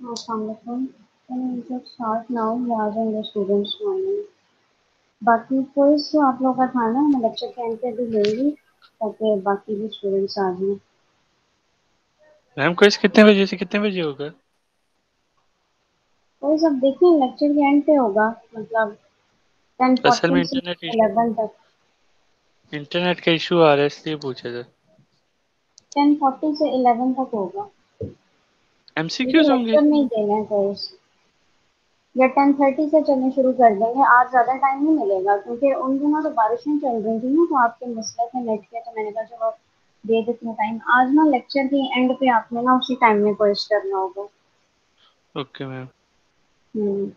अस्सलाम वालेकुम। जब स्टार्ट नाउ आ जाएंगे स्टूडेंट्स मॉर्निंग। बाकी कोर्स जो आप लोगों का था ना, मैं लेक्चर के एंड पे भी लूंगी ताकि बाकी भी स्टूडेंट्स आ जाएं। मैम क्विज कितने बजे से कितने बजे होगा? कोर्स अब देखिए लेक्चर के एंड पे होगा, मतलब असल में 10:40 से 11 तक। इंटरनेट का इशू आ रहा है इसलिए पूछा था। 10:40 से 11 तक होगा। मुझे एमसीक्यूज होंगे? लेक्चर नहीं देना है कोर्स, या 10:30 से चलने शुरू कर देंगे। आज ज्यादा टाइम नहीं मिलेगा क्योंकि उन दिनों तो बारिशें चल रही थी ना, तो आपके मसले थे नेट के, तो मैंने कहा चलो दे देती हूँ टाइम। आज ना लेक्चर के एंड पे आपने ना उसी टाइम में कोर्स करना होगा। Okay ma'am. हम्म।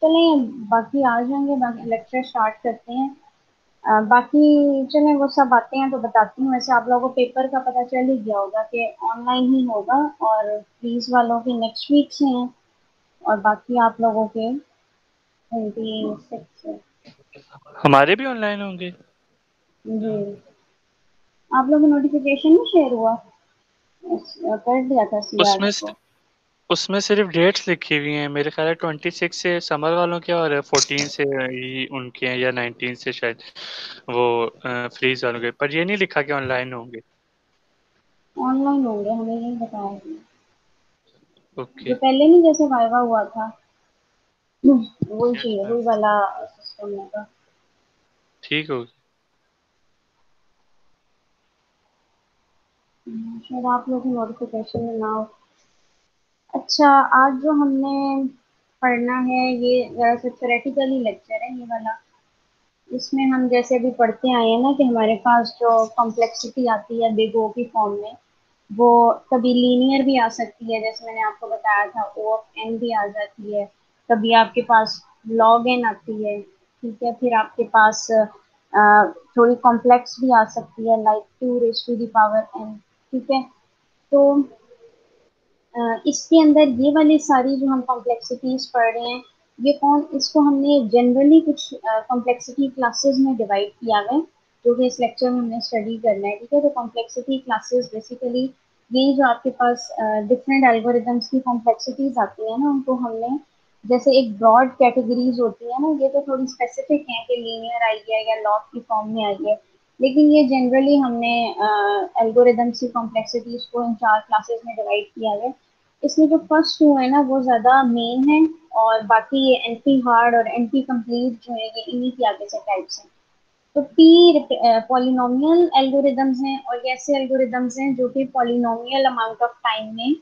चलिए बाकी आ जाएंगे, बाकी लेक्चर स्टार्ट करते हैं। बाकी चलें वो सब आते हैं तो बताती हूँ। वैसे आप लोगों को पेपर का पता चल ही गया होगा कि ऑनलाइन ही होगा, और फीस वालों के नेक्स्ट वीक से हैं और बाकी आप लोगों के 26 से। हमारे भी ऑनलाइन होंगे? जी, आप लोगों को नोटिफिकेशन नहीं शेयर हुआ? कर दिया था सीआर उसमें को। उसमें सिर्फ डेट्स लिखी हुई हैं। मेरे ख्याल है 26 से समर वालों के और 14 से ही उनके हैं, या 19 से शायद वो फ्रीज वालों के। पर ये नहीं लिखा कि ऑनलाइन होंगे। ऑनलाइन होंगे, हमें नहीं बताया गया। जो ओके। पहले नहीं जैसे वाइवा हुआ था, वही यस चाहिए, मैम। वही वाला सिस्टम होगा। ठीक होगी। शायद आप लोग नोटिफिकेशन में ना हो। अच्छा, आज जो हमने पढ़ना है ये जरा सा थ्योरेटिकली लेक्चर है ये वाला। इसमें हम जैसे अभी पढ़ते आए हैं ना कि हमारे पास जो कॉम्प्लेक्सिटी आती है बिग ओ की फॉर्म में, वो कभी लीनियर भी आ सकती है, जैसे मैंने आपको बताया था ओ ऑफ एन भी आ जाती है। कभी आपके पास लॉग एन आती है, ठीक है। फिर आपके पास थोड़ी कॉम्प्लेक्स भी आ सकती है, like 2 raised to the power n, ठीक है। तो इसके अंदर ये वाली सारी जो हम कॉम्प्लेक्सिटीज पढ़ रहे हैं, ये कौन, इसको हमने जनरली कुछ कॉम्प्लेक्सिटी क्लासेस में डिवाइड किया है, जो कि इस लेक्चर में हमने स्टडी करना है, ठीक है। तो कॉम्प्लेक्सिटी क्लासेस बेसिकली यही जो आपके पास डिफरेंट एल्गोरिदम्स की कॉम्प्लेक्सिटीज आती है ना, उनको हमने जैसे एक ब्रॉड कैटेगरीज होती है ना, ये तो थोड़ी स्पेसिफिक है कि लीनियर आई है या लॉग की फॉर्म में आई है, लेकिन ये जनरली हमने एल्गोरिदम्स की कॉम्प्लेक्सिटीज को इन 4 क्लासेस में डिवाइड किया है। इसमें जो फर्स्ट 2 है ना वो ज्यादा मेन है, और बाकी ये एंटी हार्ड और एंटी कंप्लीट जो है ये इन्हीं के आगे से टाइप्स हैं। तो पी पॉलिनोमियल एल्गोरिदम्स हैं, और ये ऐसे एल्गोरिदम्स हैं जो कि पॉलिनोमियल अमाउंट ऑफ टाइम में,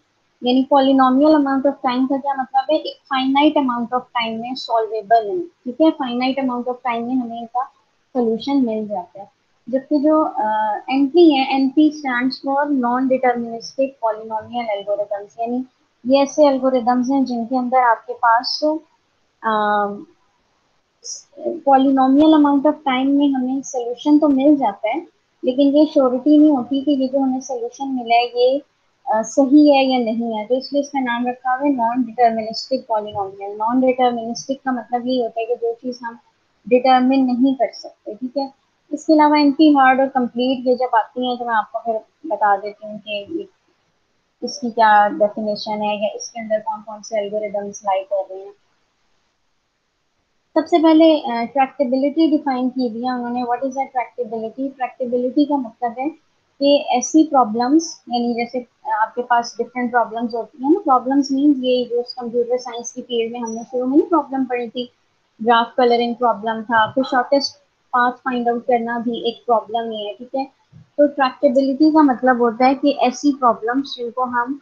यानी पॉलिनोमियल अमाउंट ऑफ टाइम का क्या मतलब है, एक फाइनाइट अमाउंट ऑफ टाइम में सॉल्वेबल है, ठीक है। फाइनाइट अमाउंट ऑफ टाइम में हमें इनका सोल्यूशन मिल जाता है। जबकि जो एनपी है, NP stands for non deterministic polynomial algorithms, यानी ये ऐसे एल्गोरिदम्स हैं जिनके अंदर आपके पास पॉलिनोमियल अमाउंट ऑफ टाइम में हमें सोल्यूशन तो मिल जाता है, लेकिन ये श्योरिटी नहीं होती कि ये जो हमें सोल्यूशन मिला है ये सही है या नहीं है। तो इसलिए इसका नाम रखा हुआ है non deterministic polynomial. Non deterministic का मतलब ये होता है कि जो चीज हम डिटर्मिन नहीं कर सकते, ठीक है। इसके अलावा एंटी हार्ड और कंप्लीट ये जब आती हैं तो मैं आपको फिर बता देती हूँ कि इसकी क्या डेफिनेशन है या इसके अंदर कौन कौन से एल्गोरिदम्स लाई कर रहे हैं। सबसे पहले ट्रैक्टेबिलिटी डिफाइन की हुई है उन्होंने। What is ट्रैक्टेबिलिटी? ट्रैक्टेबिलिटी का मतलब है कि ऐसी प्रॉब्लम्स, यानी जैसे आपके पास डिफरेंट प्रॉब्लम्स होती हैं ना, प्रॉब्लम्स मींस ये जो कंप्यूटर साइंस की फील्ड में हमने शुरू में प्रॉब्लम पढ़ी थी, ग्राफ कलरिंग प्रॉब्लम था, फिर शॉर्टेस्ट पाथ फाइंड आउट करना भी एक प्रॉब्लम ही है, ठीक है। तो ट्रैक्टेबिलिटी का मतलब होता है कि ऐसी प्रॉब्लम्स जिनको हम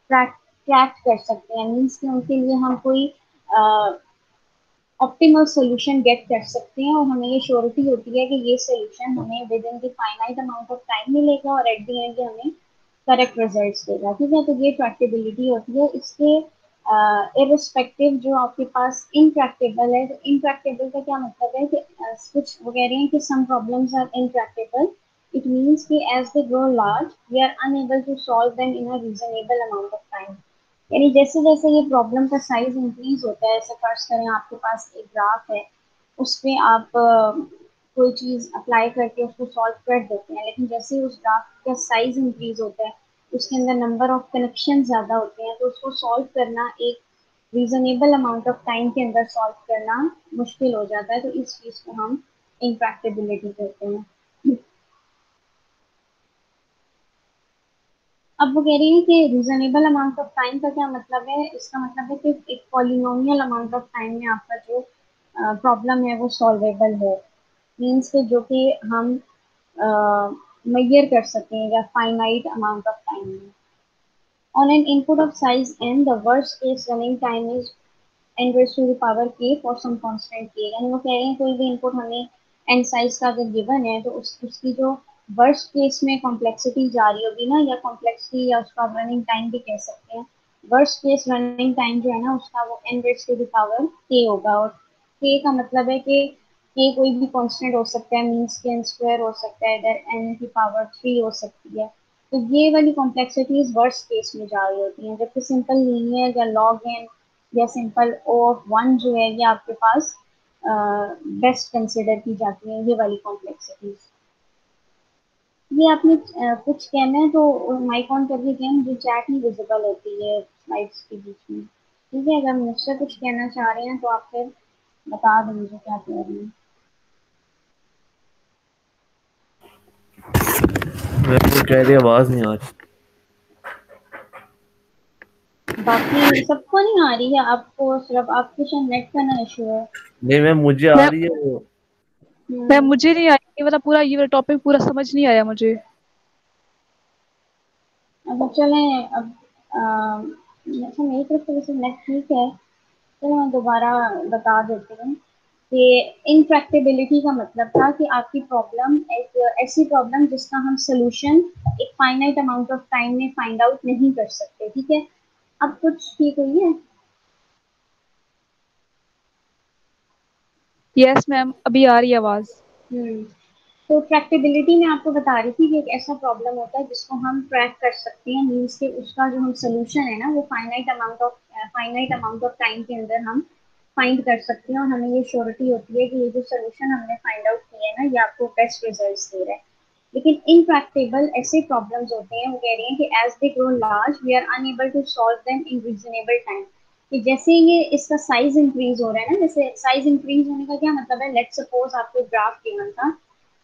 ट्रैक ट्रैक कर सकते हैं, मीन्स कि उनके लिए हम कोई ऑप्टिमल सोल्यूशन गेट कर सकते हैं, और हमें ये श्योरिटी होती है कि ये सोल्यूशन हमें with in the finite amount of time मिलेगा और एट द एंड हमें करेक्ट रिजल्ट्स देगा, ठीक है। तो ये ट्रैक्टेबिलिटी होती है। इसके इरिस्पेक्टिव जो आपके पास इनट्रैक्टेबल है, तो इनट्रैक्टेबल का क्या मतलब है कि कुछ वो कह रहे हैं कि some problems are intractable, it means कि as they grow large we are unable to solve them in a reasonable amount of time. यानी जैसे जैसे ये प्रॉब्लम का साइज इंक्रीज होता है, ऐसे फर्ज करें आपके पास एक ग्राफ है, उस पे आप कोई चीज अप्लाई करके उसको सॉल्व कर देते हैं, लेकिन जैसे ही उस ग्राफ का साइज इंक्रीज होता है उसके अंदर नंबर ऑफ कनेक्शन ज्यादा होते हैं, तो उसको सॉल्व करना एक रीजनेबल अमाउंट ऑफ टाइम के अंदर सॉल्व करना मुश्किल हो जाता है, तो इस चीज को हम इनप्रैक्टिबिलिटी कहते हैं। अब वो कह रही है कि रीजनेबल अमाउंट ऑफ टाइम का क्या मतलब है, इसका मतलब है कि एक पॉलिनोमियल अमाउंट ऑफ टाइम में आपका जो प्रॉब्लम है वो सॉल्वेबल है, मीन्स के जो कि हम मेजर कर सकें या फाइनाइट अमाउंट ऑफ टाइम में। On an input of size n, the worst case running time is n raised to the power k for some constant k। यानी वो कह रहे हैं कोई भी इनपुट हमें n साइज का अगर गिवन है तो उसकी जो वर्स्ट केस में कॉम्प्लेक्सिटी जा रही होगी ना, या कॉम्प्लेक्सिटी या उसका रनिंग टाइम भी कह सकते हैं, वर्स्ट केस रनिंग टाइम जो है ना उसका वो n raise to the power k होगा। और k का मतलब है कि k कोई भी कांस्टेंट हो सकता है, मीन्स के n स्क्वायर हो सकता है, इधर n की पावर 3 हो सकती है। तो ये वाली कॉम्प्लेक्सिटीज वर्स्ट केस में जा रही होती हैं, जबकि सिंपल लीनियर या लॉग एन या सिंपल ओ ऑफ वन जो है ये आपके पास बेस्ट कंसिडर की जाती है, ये वाली कॉम्प्लेक्सिटीज। ये आपने कुछ कहना है तो माइक ऑन करके कहें, मुझे चैट नहीं विजिबल होती है स्लाइड्स के बीच में। ठीक है, अगर मुझसे कुछ कहना चाह रहे हैं तो आप फिर बता दें मुझे क्या कह रहे हैं। मेरे को कह रही आवाज नहीं आ रही। बाकी सबको नहीं आ रही है, आपको सिर्फ आपके शायद नेट का ना इशू है। नहीं मैम मुझे आ मैम रही है वो। मैम हम्म। मुझे नहीं आई, ये वाला पूरा ये वाला टॉपिक पूरा समझ नहीं आया मुझे। अब चलें अब अच्छा मेरी तरफ से वैसे नेट ठीक है, चलो मैं दोबारा बता देती हूँ कि इनप्रैक्टिबिलिटी का मतलब था कि आपकी प्रॉब्लम एक ऐसी प्रॉब्लम जिसका हम सोल्यूशन एक फाइनाइट अमाउंट ऑफ टाइम में फाइंड आउट नहीं कर सकते। ठीक है, अब कुछ ठीक हुई है। यस मैम, अभी आ रही है आवाज। हम्म। तो ट्रैक्टेबिलिटी में आपको बता रही थी कि एक ऐसा प्रॉब्लम होता है जिसको हम ट्रैक कर सकते हैं, मीन्स के उसका जो हम सोल्यूशन है ना वो फाइनाइट अमाउंट ऑफ टाइम के अंदर हम फाइंड कर सकते हैं, और हमें ये श्योरिटी होती है कि ये जो सोल्यूशन हमने फाइंड आउट किया है ना ये आपको बेस्ट रिजल्ट्स दे रहा है। लेकिन इनप्रैक्टिबल ऐसे प्रॉब्लम्स होते हैं, वो कह रही हैं कि as they grow large we are unable to solve them in reasonable time. कि जैसे ये इसका साइज इंक्रीज हो रहा है ना, जैसे साइज इंक्रीज होने का क्या मतलब है, लेट सपोज आपको ग्राफ गिवन था,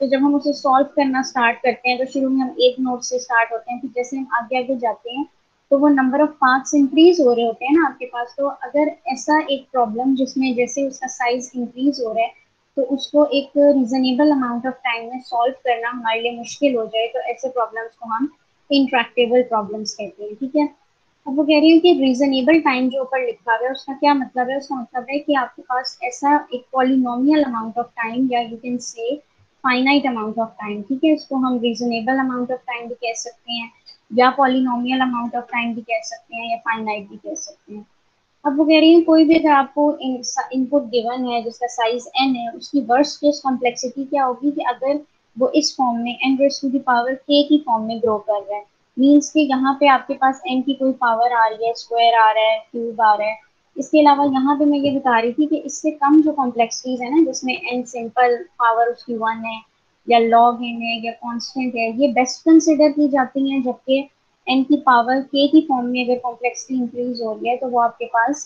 तो जब हम उसे सॉल्व करना स्टार्ट करते हैं तो शुरू में हम एक नोट से स्टार्ट होते हैं, फिर जैसे हम आगे आगे जाते हैं तो वो नंबर ऑफ पाथ्स इंक्रीज हो रहे होते हैं ना आपके पास। तो अगर ऐसा एक प्रॉब्लम जिसमें जैसे उसका साइज इंक्रीज हो रहा है तो उसको एक रीजनेबल अमाउंट ऑफ टाइम में सॉल्व करना हमारे लिए मुश्किल हो जाए, तो ऐसे प्रॉब्लम्स को हम इंट्रैक्टेबल प्रॉब्लम्स कहते हैं। ठीक है, अब वो कह रही है कि रीजनेबल टाइम जो ऊपर लिखा हुआ है उसका क्या मतलब है, उसका मतलब है कि आपके पास ऐसा एक पॉलिनोमियल अमाउंट ऑफ टाइम या you can say finite amount of time, ठीक है, इसको हम रीजनेबल अमाउंट ऑफ टाइम भी कह सकते हैं या पॉलिनोमियल अमाउंट ऑफ टाइम भी कह सकते हैं या फाइनाइट भी कह सकते हैं। अब वो कह रही है कोई भी अगर आपको इनपुट गिवन है जिसका साइज n है, उसकी वर्स्ट केस कॉम्प्लेक्सिटी क्या होगी कि अगर वो इस फॉर्म में n raise to the power k की फॉर्म में ग्रो कर रहा है, मीन्स कि यहाँ पे आपके पास n की कोई पावर आ रही है, स्क्वायर आ रहा है, क्यूब आ रहा है। इसके अलावा यहाँ पे मैं ये बता रही थी कि इससे कम जो कॉम्प्लेक्सिटीज है ना जिसमें n सिंपल पावर उसकी 1 है या लॉग n है या कांस्टेंट है, ये बेस्ट कंसिडर की जाती हैं, जबकि एन की पावर के की फॉर्म में अगर कॉम्प्लेक्सिटी इंक्रीज हो रही है तो वो आपके पास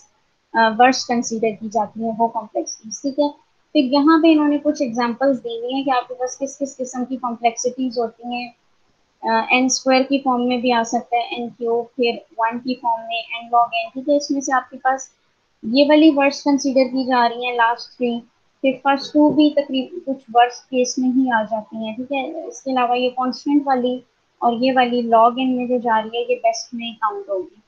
वर्स्ट कंसीडर की जाती है वो कॉम्प्लेक्सिटीज। ठीक है, फिर यहाँ पे इन्होंने कुछ एग्जांपल्स दी हुई हैं कि आपके पास किस किस किस्म की कॉम्प्लेक्सिटीज होती हैं। एन स्क्वायर की फॉर्म में भी आ सकता है, एन क्यूब, फिर वन की फॉर्म में एन लॉग एन। ठीक है, इसमें से आपके पास ये वाली वर्स्ट कंसीडर की जा रही है लास्ट थ्री, फिर फर्स्ट टू भी तकरीबन कुछ वर्स्ट केस में ही आ जाती हैं। ठीक है, इसके अलावा ये कांस्टेंट वाली और ये वाली लॉग इन में जो जा रही है ये बेस्ट में काउंट होगी।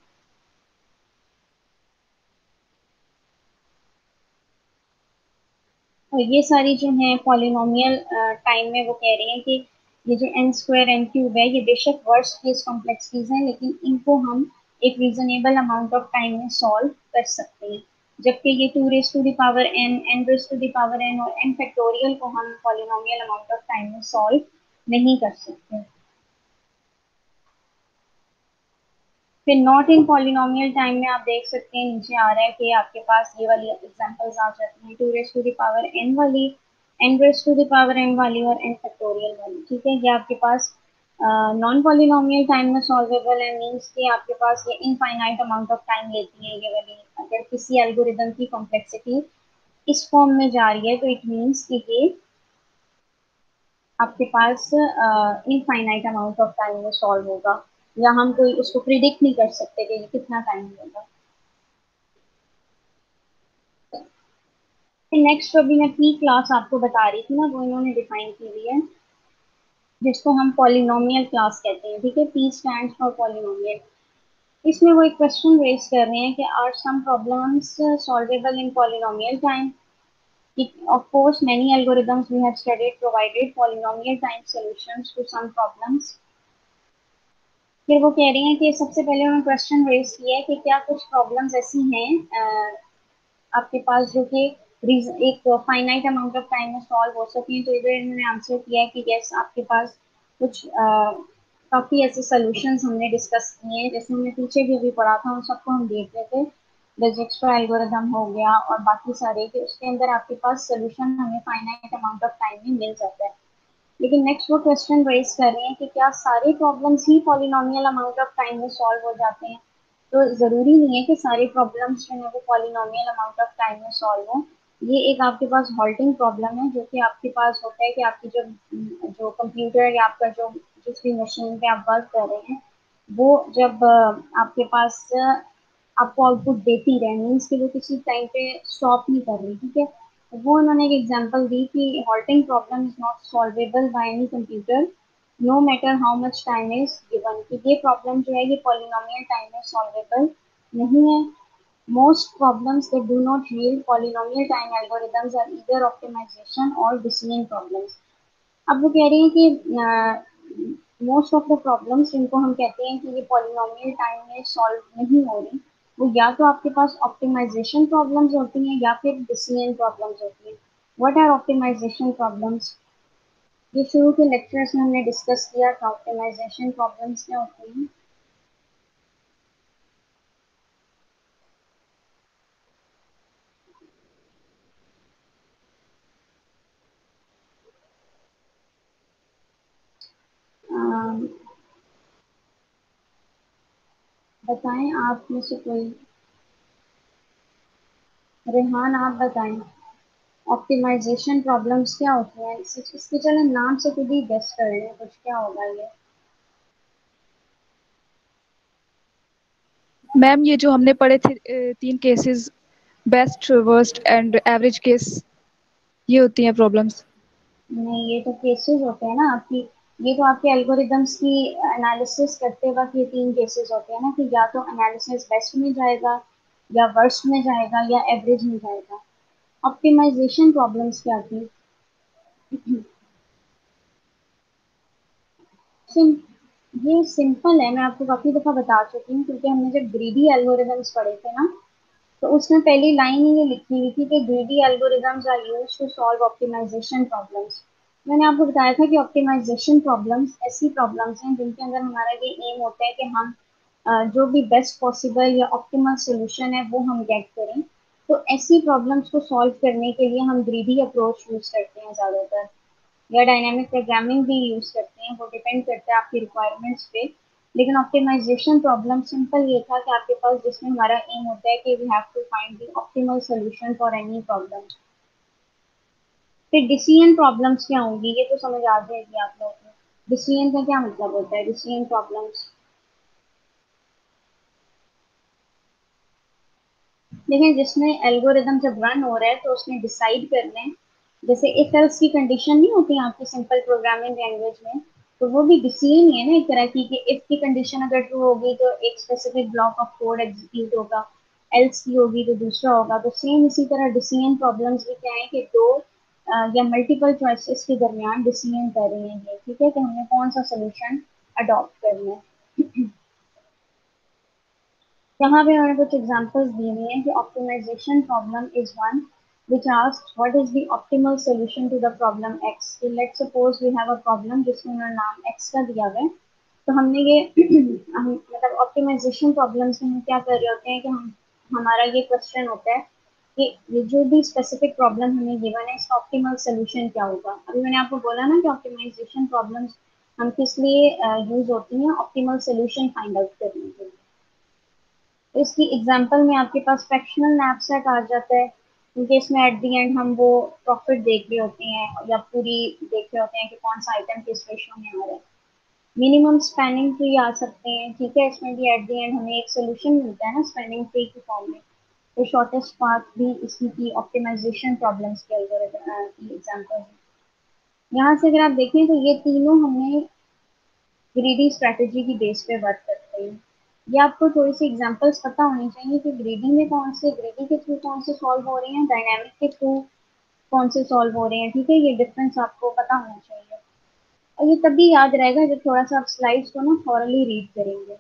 और ये सारी जो है पॉलिनोमियल टाइम में वो कह रही हैं कि ये जो एन स्क्वायर एन क्यूब है ये बेशक वर्स्ट केस कॉम्प्लेक्सिटीज हैं, लेकिन इनको हम एक रीजनेबल अमाउंट ऑफ टाइम में सॉल्व कर सकते हैं, जबकि ये two raise to the power n, n raise to the power n और एन फैक्टोरियल को हम पॉलिनोमियल अमाउंट ऑफ टाइम में सॉल्व नहीं कर सकते। फिर नॉट इन पॉलिनोमियल टाइम में आप देख सकते हैं नीचे आ रहा है कि आपके पास ये वाली एग्जांपल्स आ जाती हैं, two raise to the power n वाली, n raise to the power n वाली और एन फैक्टोरियल वाली। ठीक है, ये आपके पास नॉन पॉलिनोमियल टाइम में सॉल्वेबल है मीन्स कि आपके पास ये इनफाइनाइट अमाउंट ऑफ टाइम लेती है ये वाली। अगर किसी एल्गोरिदम की कॉम्प्लेक्सिटी इस फॉर्म में जा रही है तो इट मीन्स कि ये आपके पास इनफाइनाइट अमाउंट ऑफ टाइम में सॉल्व होगा, या हम कोई उसको प्रिडिक्ट नहीं कर सकते कि ये कितना टाइम लेगा। नेक्स्ट अभी मैं पी क्लास आपको बता रही थी ना, वो इन्होंने डिफाइन की हुई है, जिसको हम पॉलिनोमियल क्लास कहते हैं। ठीक है, पी स्टैंड्स फॉर पॉलिनोमियल। इसमें वो एक क्वेश्चन रेज कर रहे हैं कि are some problems solvable in polynomial time. Of course, many algorithms we have studied provided polynomial time solutions to some problems. फिर वो कह रही हैं कि सबसे पहले उन्होंने क्वेश्चन रेज किया है कि क्या कुछ प्रॉब्लम्स ऐसी हैं आपके पास जो कि एक फाइनाइट अमाउंट ऑफ टाइम में सॉल्व हो सकें। तो इधर इन्होंने आंसर किया है कि यस, आपके पास कुछ काफ़ी ऐसे सॉल्यूशंस हमने डिस्कस किए हैं, जैसे हमने पीछे भी अभी पढ़ा था, उन सबको हम देख रहे थे। डिजिक्स्ट्रा एल्गोरिथम हो गया और बाकी सारे के, उसके अंदर आपके पास सोल्यूशन हमें फाइनाइट अमाउंट ऑफ टाइम में मिल जाता है। लेकिन नेक्स्ट वो क्वेश्चन रेज कर रहे हैं कि क्या सारे problems he polynomial amount of time में सॉल्व हो जाते हैं। तो ज़रूरी नहीं है कि सारे प्रॉब्लम्स जो है वो पॉलिनोमियल अमाउंट ऑफ टाइम में सॉल्व हो। ये एक आपके पास हॉल्टिंग प्रॉब्लम है जो कि आपके पास होता है कि आपकी जो कंप्यूटर या आपका जो जिस भी मशीन पे आप वर्क कर रहे हैं वो जब आपके पास आपको आउटपुट देती रहे, मीन्स कि वो किसी टाइम पे स्टॉप नहीं कर रही। ठीक है, वो उन्होंने एक एग्जांपल दी कि halting problem is not solvable by any computer no matter how much time is given. कि ये प्रॉब्लम जो है ये पॉलिनोमियल टाइम में सॉल्वेबल नहीं है। Most problems that do not yield polynomial time algorithms are either optimization or decision problems. अब वो कह रही हैं कि मोस्ट ऑफ द प्रॉब्लम्स जिनको हम कहते हैं कि ये पॉलिनोमियल टाइम में सॉल्व नहीं हो रही, वो या तो आपके पास ऑप्टिमाइजेशन प्रॉब्लम्स होती हैं या फिर डिसीजन प्रॉब्लम्स होती हैं। What are optimization problems? ये शुरू के लेक्चर्स में हमने डिस्कस किया था, ऑप्टिमाइजेशन प्रॉब्लम्स क्या होती हैं। बताएं आप में से कोई, रेहान आप बताएं ऑप्टिमाइजेशन प्रॉब्लम्स क्या होती हैं। इसके चलो नाम से खुद ही गेस कर लें कुछ क्या होगा ये। मैम ये जो हमने पढ़े थे 3 cases, best, worst and average case, ये होती हैं प्रॉब्लम्स। नहीं, ये तो केसेस होते हैं ना आपकी, ये तो आपके एल्गोरिदम्स की एनालिसिस करते वक्त ये 3 केसेस होते हैं ना, कि या तो एनालिसिस बेस्ट में जाएगा या वर्स्ट में जाएगा या एवरेज में जाएगा। ऑप्टिमाइजेशन प्रॉब्लम्स क्या थी? सिम, ये सिंपल है, मैं आपको काफी दफा बता चुकी हूँ, क्योंकि हमने जब ग्रीडी एल्गोरिदम्स पढ़े थे ना, तो उसमें पहली लाइन ही ये लिखी हुई थी कि greedy algorithms are used to solve optimization problems. मैंने आपको बताया था कि ऑप्टिमाइजेशन प्रॉब्लम्स ऐसी प्रॉब्लम्स हैं जिनके अंदर हमारा ये एम होता है कि हम जो भी बेस्ट पॉसिबल या ऑप्टिमल सोल्यूशन है वो हम गेट करें। तो ऐसी प्रॉब्लम्स को सॉल्व करने के लिए हम ग्रीडी अप्रोच यूज करते हैं ज़्यादातर, या डायनामिक प्रोग्रामिंग भी यूज करते हैं, वो डिपेंड करता है आपकी रिक्वायरमेंट्स पे। लेकिन ऑप्टिमाइजेशन प्रॉब्लम सिंपल ये था कि आपके पास, जिसमें हमारा एम होता है कि we have to find the optimal solution for any problem. फिर डिसीजन प्रॉब्लम्स क्या होंगी, ये तो समझ आ जाएगी आप लोगों को। डिसीजन का क्या मतलब होता है? डिसीजन प्रॉब्लम्स, लेकिन जिसमें एल्गोरिदम जब रन हो रहा है तो उसने डिसाइड करना है, जैसे इफ एल्स की कंडीशन नहीं होती आपकी सिंपल प्रोग्रामिंग लैंग्वेज में, तो वो भी डिसीजन ही है ना एक तरह की, कि इफ की कंडीशन अगर ट्रू होगी तो एक specific block of code execute होगा, एल्स की होगी तो दूसरा होगा। तो सेम इसी तरह डिसीजन प्रॉब्लम्स भी क्या है कि दो या मल्टीपल चॉइसेस के दरमियान डिसीजन कर रही हैं ये। ठीक है, कि हमने कौन सा सोल्यूशन अडॉप्ट करना है। यहाँ पे मैंने कुछ एग्जांपल्स दिए हुए हैं कि optimization problem is one which asks what is the optimal solution to the problem x। So let's suppose we have a problem जिसमें उन्होंने नाम x का दिया हुआ है। तो हमने ये हम मतलब ऑप्टिमाइजेशन प्रॉब्लम्स में हम क्या कर रहे होते हैं कि हम हमारा ये क्वेश्चन होता है कि ये जो भी स्पेसिफिक प्रॉब्लम हमें गिवन है इसका ऑप्टिमल सोल्यूशन क्या होगा। अभी मैंने आपको बोला ना कि ऑप्टिमाइजेशन प्रॉब्लम्स हम किस लिए यूज होती हैं, ऑप्टिमल सोल्यूशन फाइंड आउट करने के लिए। तो इसकी एग्जांपल में आपके पास फ्रैक्शनल नैपसैक आ जाता है, क्योंकि इसमें एट द एंड हम वो प्रॉफिट देख रहे होते हैं या पूरी देख रहे होते हैं कि कौन सा आइटम किस रेशो में आ रहा है। मिनिमम स्पैनिंग ट्री आ सकते हैं, ठीक है, इसमें भी एट द एंड हमें एक सोल्यूशन मिलता है ना स्पैनिंग ट्री के फॉर्म में। तो शॉर्टेस्ट पाथ भी इसी की ऑप्टिमाइजेशन प्रॉब्लम्स के की एग्जांपल है। यहाँ से अगर आप देखें तो ये तीनों हमें ग्रीडी स्ट्रेटेजी की बेस पे वर्क करते हैं। ये आपको थोड़ी सी एग्जांपल्स पता होनी चाहिए कि ग्रीडी के थ्रू कौन से सॉल्व हो रहे हैं, डायनामिक के थ्रू कौन से सॉल्व हो रहे हैं, ठीक है, ये डिफरेंस आपको पता होना चाहिए। और ये तभी याद रहेगा जब थोड़ा सा आप स्लाइड्स को ना थॉरली रीड करेंगे।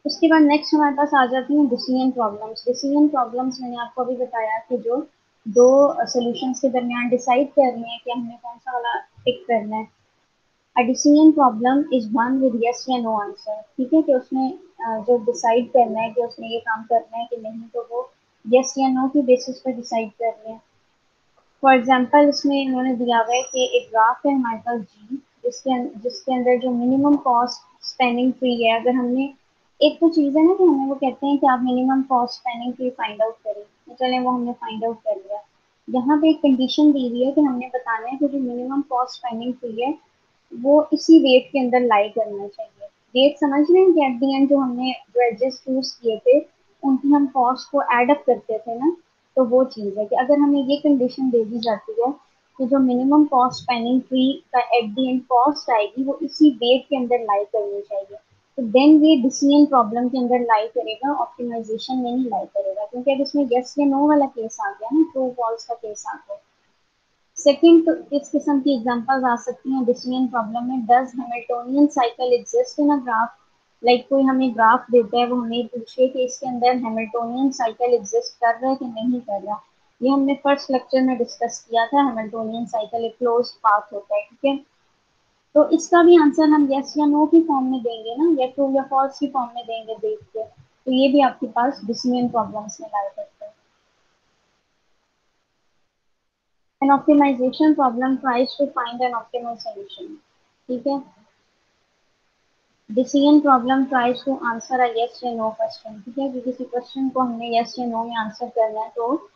उसके बाद नेक्स्ट हमारे पास आ जाती हैं डिसीजन प्रॉब्लम्स। डिसीजन प्रॉब्लम्स मैंने आपको अभी बताया कि जो दो सॉल्यूशंस के दरमियान डिसाइड करनी है कि हमने कौन सा वाला पिक करना है। A decision problem is one with yes या no answer, ठीक है, कि उसने जो डिसाइड करना है कि उसने ये काम करना है कि नहीं, तो वो yes या no की बेसिस पर डिसाइड कर रहे हैं। फॉर एग्जांपल इसमें इन्होंने दिया हुआ है कि एक ग्राफ है हमारे पास जी, जिसके अंदर जो मिनिमम कॉस्ट स्पेनिंग ट्री है, अगर हमने एक तो चीज़ है ना कि हमें वो कहते हैं कि आप minimum cost spanning tree find out करें, तो चलें वो हमने फाइंड आउट कर लिया। यहाँ पे एक कंडीशन दी हुई है कि हमने बताना है कि जो मिनिमम कॉस्ट स्पेनिंग ट्री है वो इसी वेट के अंदर लाई करना चाहिए। वेट समझ रहे हैं कि एट दी एंड जो हमने जो एडजस्ट चूज किए थे उनकी हम कॉस्ट को एड अप करते थे ना, तो वो चीज़ है कि अगर हमें ये कंडीशन दे दी जाती है कि जो मिनिमम कॉस्ट स्पेनिंग ट्री का एट दी एंड कॉस्ट आएगी वो इसी वेट के अंदर लाई करनी चाहिए, तो देन ये डिसीजन प्रॉब्लम के अंदर लाई करेगा, ऑप्टिमाइजेशन में नहीं लाई करेगा, क्योंकि अब इसमें यस या नो वाला केस आ गया ना, ट्रू फॉल्स का केस आ गया। सेकंड, तो इस किस्म की एग्जांपल्स आ सकती हैं डिसीजन प्रॉब्लम में। Does Hamiltonian cycle exist in a graph, like कोई हमें ग्राफ देता है, वो हमें पूछे कि इसके अंदर हैमिल्टोनियन साइकिल एग्जिस्ट कर रहा है कि नहीं कर रहा। ये हमने फर्स्ट लेक्चर में डिस्कस किया था, हैमिल्टोनियन साइकिल एक क्लोज्ड पाथ होता है, ठीक है। तो इसका भी आंसर हम यस या नो की फॉर्म में देंगे ना, या ट्रू या फॉल्स की फॉर्म में देंगे देख के, तो ये भी आपके पास डिसीजन प्रॉब्लम्स में लाई करते हैं। An optimization problem tries to find an optimal solution, ठीक है। Decision problem tries to answer a yes या नो क्वेश्चन, ठीक है, कि किसी क्वेश्चन को हमने यस या नो में आंसर करना है, तो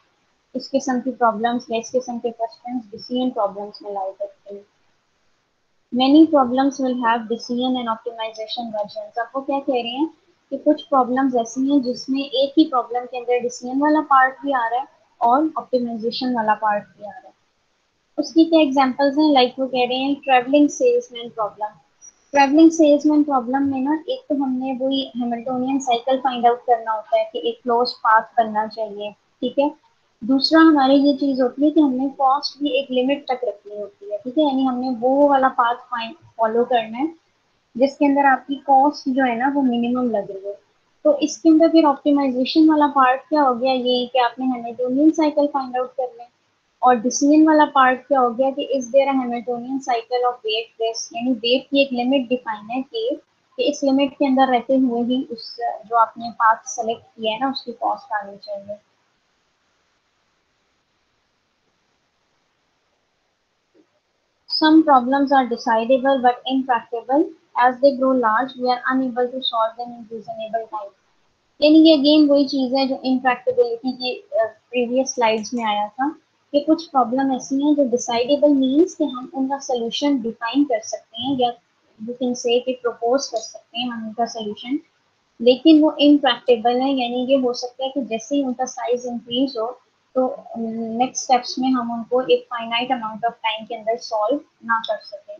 इस किस्म की प्रॉब्लम्स या इस किस्म के क्वेश्चंस डिसीजन प्रॉब्लम्स में लाई करते हैं। Many problems will have decision and optimization versions। आपको क्या कह रहे हैं कि कुछ प्रॉब्लम्स ऐसी हैं जिसमें एक ही प्रॉब्लम के अंदर डिसीजन वाला पार्ट भी आ रहा है और ऑप्टिमाइजेशन वाला पार्ट भी आ रहा है। उसकी क्या एग्जांपल्स हैं, लाइक वो कह रहे हैं travelling salesman problem. Travelling salesman problem में ना एक तो हमने वही हैमिल्टोनियन साइकिल फाइंड आउट करना होता है कि एक क्लोज पाथ बनना चाहिए, ठीक है। दूसरा हमारी ये चीज होती है कि हमने कॉस्ट भी एक लिमिट तक रखनी होती है, ठीक है, यानी हमने वो वाला पाथ फॉलो करना है जिसके अंदर आपकी कॉस्ट जो है ना वो मिनिमम लग रही है। तो इसके अंदर फिर ऑप्टिमाइजेशन वाला पार्ट क्या हो गया, ये कि आपने हैमिल्टोनियन साइकिल फाइंड आउट करना है। और डिसीजन वाला पार्ट क्या हो गया कि is there a Hamiltonian cycle of weight plus, यानी वेट की एक लिमिट डिफाइन है कि इस लिमिट के अंदर रहते हुए ही उस जो आपने पाथ सेलेक्ट किया है ना उसकी कॉस्ट आनी चाहिए। Some problems are decidable but intractable. As they grow large, we are unable to solve them in reasonable time. यानी ये अगेन वही चीज है जो इनप्रैक्टिबिलिटी की प्रीवियस स्लाइड्स में आया था कि कुछ प्रॉब्लम ऐसी हैं जो डिसाइडेबल मीन्स कि हम उनका सोल्यूशन डिफाइन कर सकते हैं या यू कैन से कि प्रपोज कर सकते हैं हम उनका सोल्यूशन, लेकिन वो इनप्रैक्टिबल है, यानी ये हो सकता है कि जैसे ही उनका साइज इंक्रीज हो तो नेक्स्ट स्टेप्स में हम उनको एक फाइनाइट अमाउंट ऑफ टाइम के अंदर सॉल्व ना कर सकें।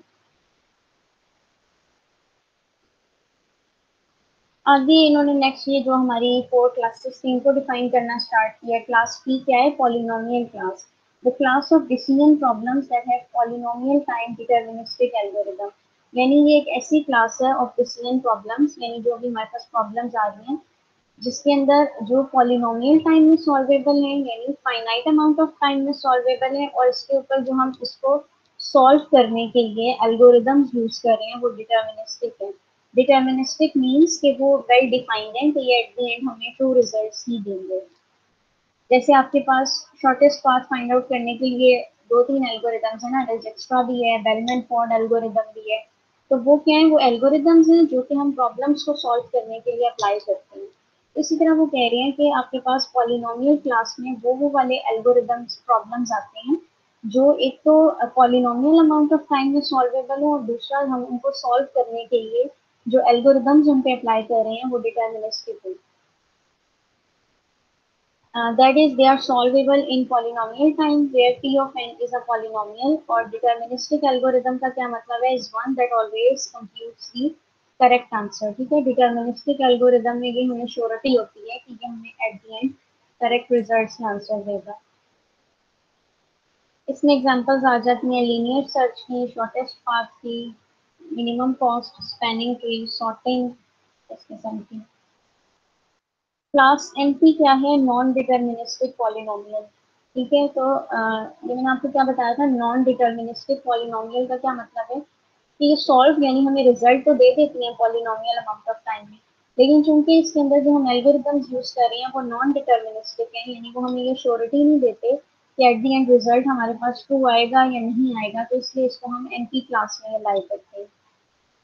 आगे इन्होंने नेक्स्ट ये जो हमारी 4 क्लासेस थी इनको डिफाइन करना स्टार्ट किया। क्लास पी क्या है, polynomial class, the class of decision problems that have polynomial time deterministic algorithm. यानी ये एक ऐसी क्लास है ऑफ डिसीजन प्रॉब्लम्स, यानी जो भी हमारे पास प्रॉब्लम्स आ रही हैं जिसके अंदर जो पॉलिनोमियल टाइम में सॉल्वेबल है, यानी फाइनाइट अमाउंट ऑफ टाइम में सॉल्वेबल है, और इसके ऊपर जो हम इसको सॉल्व करने के लिए एल्गोरिदम्स यूज कर रहे हैं वो डिटर्मिनिस्टिक है। डिटर्मिनिस्टिक मीन्स कि वो वेल डिफाइंड है, तो ये एट द एंड हमें ट्रू रिजल्ट्स ही देंगे। जैसे आपके पास शॉर्टेस्ट पाथ फाइंड आउट करने के लिए 2-3 एल्गोरिदम्स है ना, डिजक्स्ट्रा भी है, बेलमैन फोर्ड एल्गोरिदम भी है। तो वो क्या है, वो एल्गोरिदम्स हैं जो कि हम प्रॉब्लम्स को सॉल्व करने के लिए अप्लाई करते हैं। इसी तरह वो कह रहे हैं कि आपके पास पॉलिनोमियल क्लास में वो वाले एल्गोरिदम्स प्रॉब्लम्स आते हैं जो एक तो पॉलिनोमियल अमाउंट ऑफ टाइम में सॉल्वेबल हो, और दूसरा हम उनको सॉल्व करने के लिए जो एल्गोरिदम्स हम पे अप्लाई कर रहे हैं वो डिटर्मिनिस्टिक है। That is, they are solvable in polynomial time where t of n is a polynomial, और deterministic algorithm का क्या मतलब है, is one that always computes the correct answer। ठीक है, deterministic algorithm में ये हमें श्योरिटी होती है कि ये हमें at the end correct results का आंसर देगा। इसमें एग्जांपल्स आ जाती हैं लीनियर सर्च की, शॉर्टेस्ट पाथ की, minimum cost, spanning tree, sorting, इस किस्म की। क्लास एनपी क्या है, नॉन डिटर्मिनिस्टिक पॉलिनोमियल। ठीक है, तो ये मैंने आपको क्या बताया था, नॉन डिटर्मिनिस्टिक पॉलिनोमियल का क्या मतलब है कि ये सॉल्व यानी हमें रिजल्ट तो दे देती हैं पॉलिनोमियल अमाउंट ऑफ टाइम में, लेकिन चूंकि इसके अंदर जो हम एल्गोरिदम्स यूज कर रहे हैं वो नॉन डिटर्मिनिस्टिक है, यानी वो हमें ये श्योरिटी नहीं देते कि एट द एंड रिजल्ट हमारे पास ट्रू आएगा या नहीं आएगा, तो इसलिए इसको हम एनपी क्लास में अलाइ करते हैं।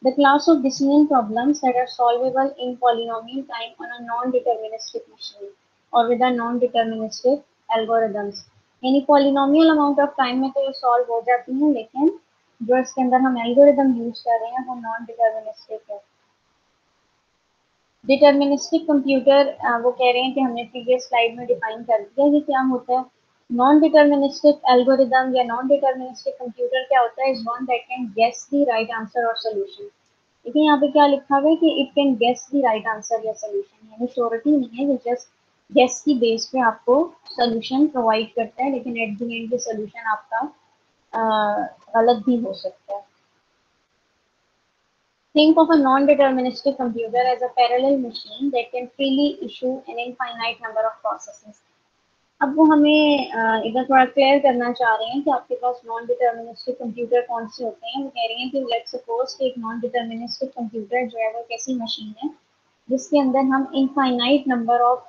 The class of decision problems that are solvable in polynomial time on a non-deterministic machine or with a non-deterministic algorithms। यानी polynomial amount of time में तो ये solve हो जाती हैं, लेकिन जो इसके अंदर हम algorithm use कर रहे हैं वो non-deterministic है। डिटर्मिनिस्टिक कंप्यूटर वो कह रहे हैं कि हमने प्रीवियस स्लाइड में डिफाइन कर दिया कि क्या होता है। नॉन डिटर्मिनिस्टिक एल्गोरिदम या नॉन डिटर्मिनिस्टिक कंप्यूटर क्या होता है, is one that can guess the right answer और सोल्यूशन। देखिए यहाँ पे क्या लिखा हुआ है कि it can guess the right answer या सोल्यूशन, यानी श्योरिटी नहीं है, वो जस्ट गेस की बेस पे आपको सोल्यूशन प्रोवाइड करता है, लेकिन एट द एंड ये सोल्यूशन आपका गलत भी हो सकता है। Think of a non-deterministic computer as a parallel machine that can freely issue an infinite number of processes। अब वो हमें इधर थोड़ा क्लियर करना चाह रहे हैं कि आपके पास नॉन डिटर्मिनिस्टिक कंप्यूटर कौन से होते हैं। वो कह रहे हैं कि लेट्स सपोज कि एक नॉन डिटर्मिनिस्टिक कंप्यूटर जो है वो एक ऐसी मशीन है जिसके अंदर हम इनफाइनाइट नंबर ऑफ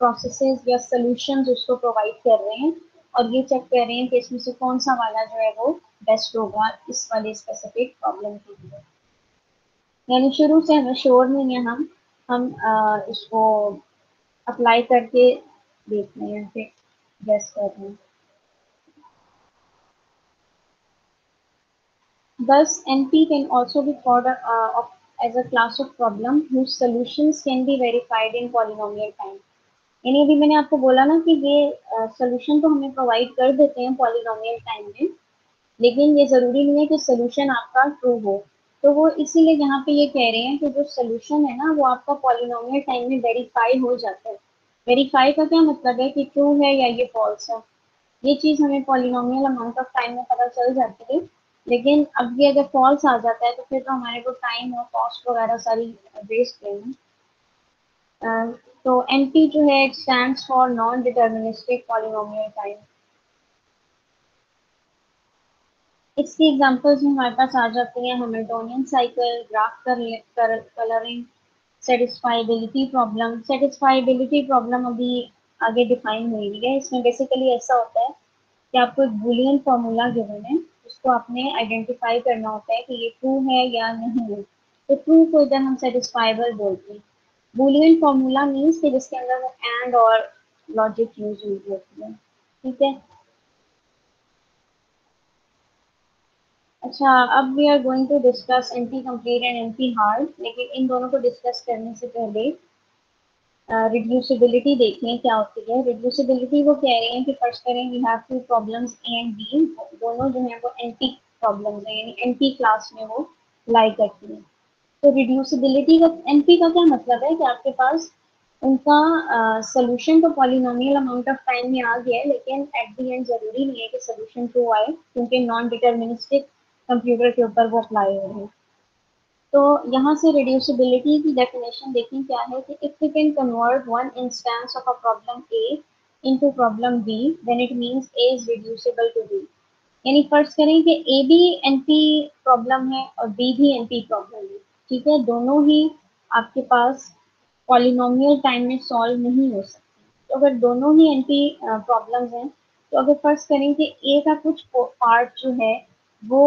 प्रोसेसेस या सॉल्यूशंस उसको प्रोवाइड कर रहे हैं, और ये चेक कर रहे हैं कि इसमें से कौन सा वाला जो है वो बेस्ट होगा इस वाले स्पेसिफिक प्रॉब्लम के लिए। यानी शुरू से हमें श्योर नहीं है, हम इसको अप्लाई करके देख रहे हैं, फिर गेस कर रहे हैं। Thus, NP can also be thought as a class of problem whose solutions can be verified in polynomial time। यानी अभी मैंने आपको बोला ना कि ये सोल्यूशन तो हमें प्रोवाइड कर देते हैं पॉलिनोमियल टाइम में, लेकिन ये जरूरी नहीं है कि सोल्यूशन आपका ट्रू हो। तो वो इसीलिए यहाँ पे ये कह रहे हैं कि जो सोल्यूशन है ना वो आपका पॉलिनोमियल टाइम में वेरीफाई हो जाता है। वेरीफाई का क्या मतलब है कि ट्रू है या ये फॉल्स है, ये चीज हमें पॉलिनोमियल अमाउंट ऑफ टाइम में पता चल जाती है। लेकिन अब ये अगर फॉल्स आ जाता है तो फिर तो हमारे को टाइम और कॉस्ट वगैरह सारी वेस्ट है। तो एनपी जो है stands for non deterministic polynomial time. इसकी एग्जांपल्स में हमारे पास आ जाती हैं Hamiltonian cycle, graph colouring, satisfiability problem. Satisfiability problem अभी आगे डिफाइन हुई है। इसमें बेसिकली ऐसा होता है कि आपको एक बूलियन फॉर्मूला गिवन है, उसको आपने आइडेंटिफाई करना होता है कि ये ट्रू है या नहीं है। तो ट्रू को इधर हम सेटिस्फाइबल बोलते हैं। बूलियन फॉर्मूला मीन्स कि जिसके अंदर वो एंड और लॉजिक यूज हुई होती है। ठीक है, अच्छा, अब we are going to discuss NP complete and NP hard, लेकिन इन दोनों को डिस्कस करने से पहले रिड्यूसिबिलिटी देखें क्या होती है। रिड्यूसिबिलिटी वो कह रहे हैं कि फर्स्ट करें we have two problems A and B, दोनों जो है वो एनपी प्रॉब्लम्स हैं, यानी एनपी क्लास में वो लाई करती है। तो रिड्यूसिबिलिटी का एनपी का क्या मतलब है कि आपके पास उनका सोल्यूशन तो पॉलिनोमियल अमाउंट ऑफ टाइम में आ गया है, लेकिन एट द एंड जरूरी नहीं है कि सोल्यूशन ट्रू आए, क्योंकि नॉन डिटर्मिनिस्टिक कंप्यूटर के ऊपर वो अप्लाई हो रहे हैं। तो यहाँ से रिड्यूसिबिलिटी की डेफिनेशन देखें क्या है कि if we can convert one instance of a problem A into problem B then it means A is reducible to B. यानी फर्ज करें कि ए भी एनपी प्रॉब्लम है और बी भी एनपी प्रॉब्लम है। ठीक है, दोनों ही आपके पास पॉलिनोमियल टाइम में सॉल्व नहीं हो सकते। तो अगर दोनों ही एनपी प्रॉब्लम्स हैं तो अगर फर्ज करें कि ए का कुछ पार्ट जो है वो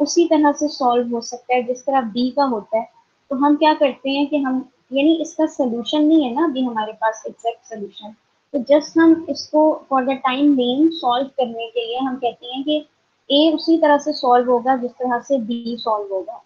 उसी तरह से सॉल्व हो सकता है जिस तरह बी का होता है, तो हम क्या करते हैं कि हम, यानी इसका सोल्यूशन नहीं है ना अभी हमारे पास एग्जैक्ट सोल्यूशन, तो जस्ट हम इसको for the time being solve करने के लिए हम कहते हैं कि ए उसी तरह से सॉल्व होगा जिस तरह से बी सॉल्व होगा।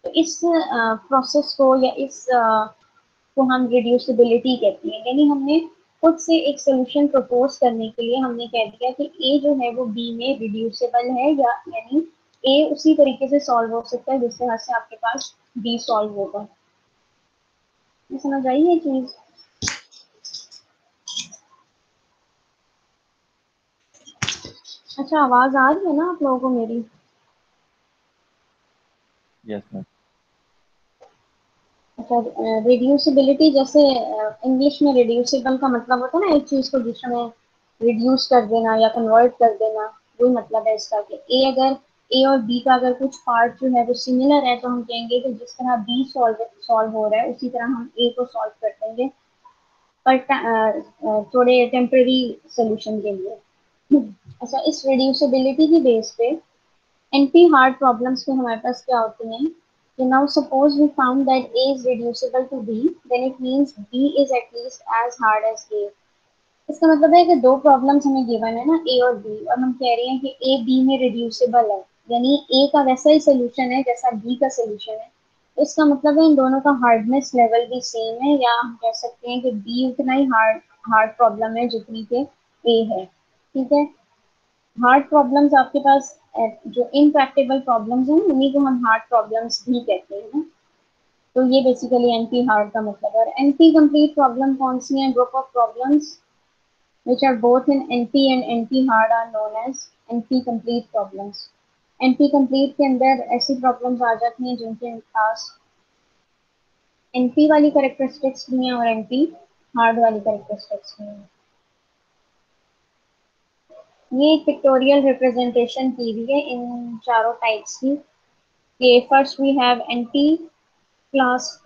तो इस प्रोसेस को या इस को हम रिड्यूसिबिलिटी कहते हैं, यानी हमने खुद से एक सोल्यूशन प्रपोज करने के लिए हमने कह दिया कि ए जो है वो बी में रिड्यूसिबल है, या यानी ए उसी तरीके से सॉल्व हो सकता है जिस तरह से आपके पास बी सॉल्व होगा। ये समझ आई ये चीज? अच्छा, आवाज आ रही है ना आप लोगों को मेरी? Yes ma'am. अच्छा, रिड्यूसिबिलिटी जैसे इंग्लिश में रिड्यूसिबल का मतलब होता है ना एक चीज को दूसरे में रिड्यूस कर देना या कन्वर्ट कर देना, वही मतलब है इसका कि ए अगर ए और बी का अगर कुछ पार्ट जो है वो सिमिलर है तो हम कहेंगे कि जिस तरह बी सॉल्व सॉल्व हो रहा है उसी तरह हम ए को सॉल्व कर देंगे, पर थोड़े टेम्पररी सोल्यूशन के लिए। अच्छा, इस रिड्यूसिबिलिटी की बेस पे NP hard problems में हमारे पास क्या होती हैं कि now suppose we found that A is reducible to B, then it means B is at least as hard as A। इसका मतलब है कि दो प्रॉब्लम्स हमें गिवन है ना A और B, और हम कह रहे हैं कि A B में रिड्यूसिबल है, यानी A का वैसा ही सोल्यूशन है जैसा B का सोल्यूशन है। तो इसका मतलब है इन दोनों का हार्डनेस लेवल भी सेम है, या हम कह सकते हैं कि B उतना ही हार्ड हार्ड प्रॉब्लम है जितनी के A है। ठीक है, हार्ड प्रॉब्लम्स आपके पास जो इनट्रैक्टेबल प्रॉब्लम्स हैं उन्हीं को हम हार्ड प्रॉब्लम्स भी कहते हैं ना। तो ये बेसिकली एनपी हार्ड का मतलब है। और एनपी कंप्लीट प्रॉब्लम कौन सी है? Group of problems which are both in NP and NP hard are known as NP complete problems। NP complete के अंदर ऐसी प्रॉब्लम्स आ जाती हैं जिनके पास NP वाली करेक्टरिस्टिक्स भी हैं और NP हार्ड वाली करेक्टरिस्टिक्स भी हैं। ये पिक्टोरियल रिप्रेजेंटेशन की हुई है इन चारों टाइप्स की। कि first we have NP class,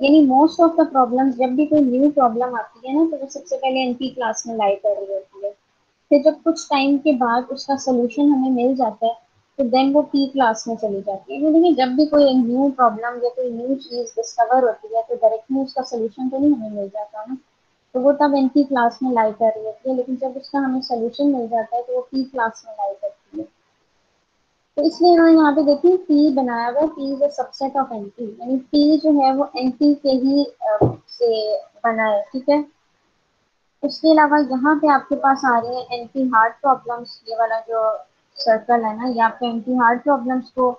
यानी मोस्ट ऑफ द प्रॉब्लम्स जब भी कोई न्यू प्रॉब्लम आती है ना तो वो सबसे पहले एनपी क्लास में लाई कर रही होती है। फिर जब कुछ टाइम के बाद उसका सोल्यूशन हमें मिल जाता है तो देन वो पी क्लास में चली जाती है। देखिए, जब भी कोई न्यू प्रॉब्लम या कोई न्यू चीज डिस्कवर होती है तो डायरेक्टली उसका सोल्यूशन तो नहीं हमें मिल जाता ना, तो वो तब एनपी क्लास में लाई कर रही होती है। लेकिन जब उसका हमें सोल्यूशन मिल जाता है तो वो पी क्लास में लाई करती है। तो इसलिए इन्होंने यहाँ पे देखिए पी बनाया हुआ, P is a subset of NP, यानी पी जो है वो एनपी के ही से बना है। ठीक है, उसके अलावा यहाँ पे आपके पास आ रही है एंटी हार्ट प्रॉब्लम्स। ये वाला जो सर्कल है ना, ये आपके एंटी हार्ट प्रॉब्लम्स को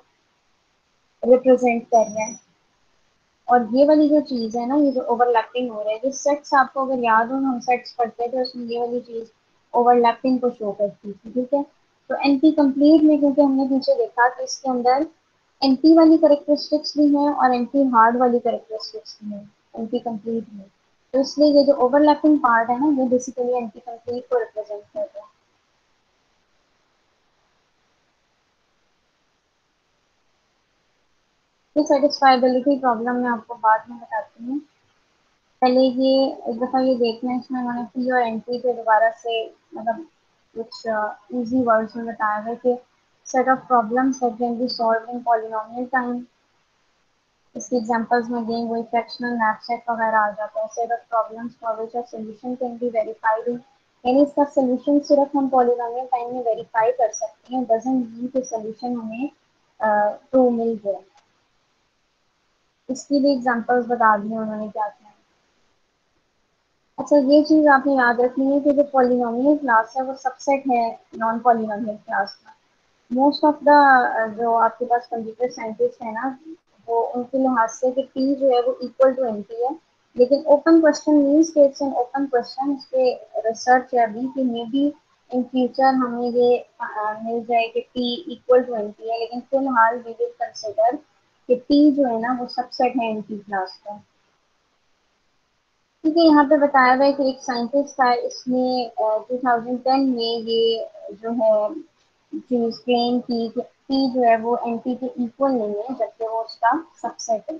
रिप्रेजेंट कर रहे हैं। और ये वाली जो चीज है ना, ये जो ओवरलैपिंग हो रहा है, ये सेट्स आपको अगर याद हो, हम सेट्स पढ़ते थे उसमें ये वाली चीज ओवरलैपिंग को शो करती थी। ठीक है, तो एनपी कंप्लीट में क्योंकि हमने पीछे देखा कि इसके अंदर एनपी वाली करेक्टरिस्टिक्स भी हैं और एनपी हार्ड वाली करेक्टरिस्टिक्स भी हैं एनपी कंप्लीट में, तो इसलिए ये जो ओवरलैपिंग पार्ट है ना, ये बेसिकली एनपी कंप्लीट को रिप्रेजेंट कर रहा है। ये सेटिस्फाइबिलिटी प्रॉब्लम मैं आपको बाद में बताती हूँ। पहले ये एक दफ़ा ये देखना है, इसमें उन्होंने पी और एनपी के दोबारा से मतलब कुछ इजी वर्ड्स में बताया है कि set of problems that can be solved in polynomial time. इसके एग्जांपल्स में देंगे वही फ्रैक्शनल मैपसेट वगैरह आ जाता है। Set of problems for which a solution can be verified in, यानी इसका सॉल्यूशन सिर्फ हम पॉलिनोमियल टाइम में वेरीफाई कर सकते हैं, डजंट मीन कि सॉल्यूशन हमें ट्रू मिल गया। इसकी भी एग्जांपल्स बता दी उन्होंने क्या क्या। अच्छा, ये चीज आपने याद रखनी है कि जो पॉलिनोमियल क्लास है वो सबसेट है नॉन पॉलिनोमियल क्लास का। मोस्ट ऑफ द जो आपके पास कंप्यूटर साइंटिस्ट है ना, वो उनके लिहाज से कि पी जो है वो इक्वल टू एनपी है। लेकिन ओपन क्वेश्चन मीन्स कि इट्स एन ओपन क्वेश्चन, इस पे रिसर्च है अभी कि मे बी इन फ्यूचर हमें ये मिल जाए कि पी इक्वल टू एनपी है, लेकिन फिलहाल वी विल कंसिडर कि पी जो है ना वो सबसेट है एनपी क्लास का। ठीक है, यहाँ पे बताया हुआ है कि एक साइंटिस्ट था, इसने 2010 में ये जो है चीज क्लेम की कि पी जो है वो एनपी के इक्वल नहीं है जबकि वो उसका सबसेट है।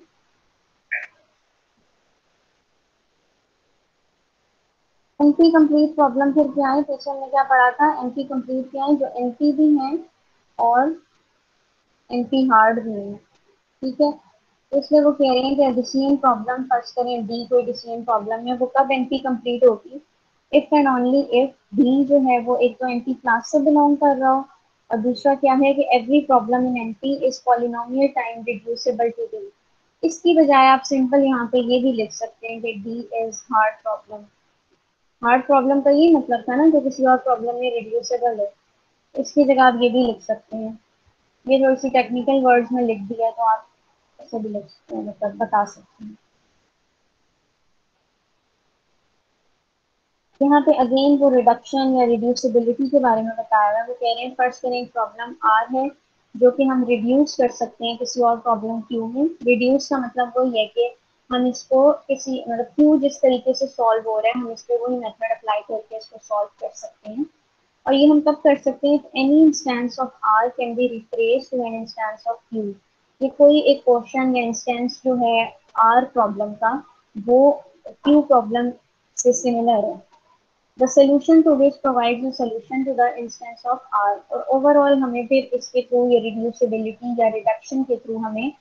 एनपी कंप्लीट प्रॉब्लम फिर क्या है, पीछे हमने क्या पढ़ा था, एनपी कंप्लीट क्या है, जो एनपी भी है और एनपी हार्ड भी है, ठीक है। तो इसलिए वो कह रहे हैं कि डिसीजन प्रॉब्लम फर्स्ट करें, डी कोई डिसीजन प्रॉब्लम है, वो कब एनपी कंप्लीट होगी, if and only if D जो है वो एक तो एनपी क्लास से बिलोंग कर रहा हो, और दूसरा क्या है कि every problem in NP is polynomial time reducible to D. इसकी बजाय आप सिंपल यहाँ पे ये भी लिख सकते हैं कि D is hard problem. Hard problem का ये मतलब था ना जो किसी और प्रॉब्लम में रिड्यूसिबल है, इसकी जगह आप ये भी लिख सकते हैं। ये थोड़ी सी टेक्निकल वर्ड्स में लिख दिया तो आप ऐसे भी लिख सकते हैं, मतलब बता सकते हैं। यहाँ पे अगेन वो रिडक्शन या रिड्यूसिबिलिटी के बारे में बताया हुआ है। वो कह रहे हैं फर्स्ट करें प्रॉब्लम आर है जो कि हम रिड्यूस कर सकते हैं किसी और प्रॉब्लम क्यू में। रिड्यूस का मतलब वो है कि हम इसको किसी मतलब क्यू जिस तरीके से सॉल्व हो रहा है हम इस पर वही मेथड अप्लाई करके इसको सॉल्व कर सकते हैं। और ये हम कब कर सकते हैं, any instance of R can be replace to an instance of Q. ये कोई एक क्वेश्चन या इंस्टेंस जो है आर प्रॉब्लम का वो क्यू प्रॉब्लम से सिमिलर है। The solution to which provides a solution to the instance of R, और ओवरऑल हमें फिर इसके थ्रू या रिड्यूसिबिलिटी या रिडक्शन के थ्रू हमें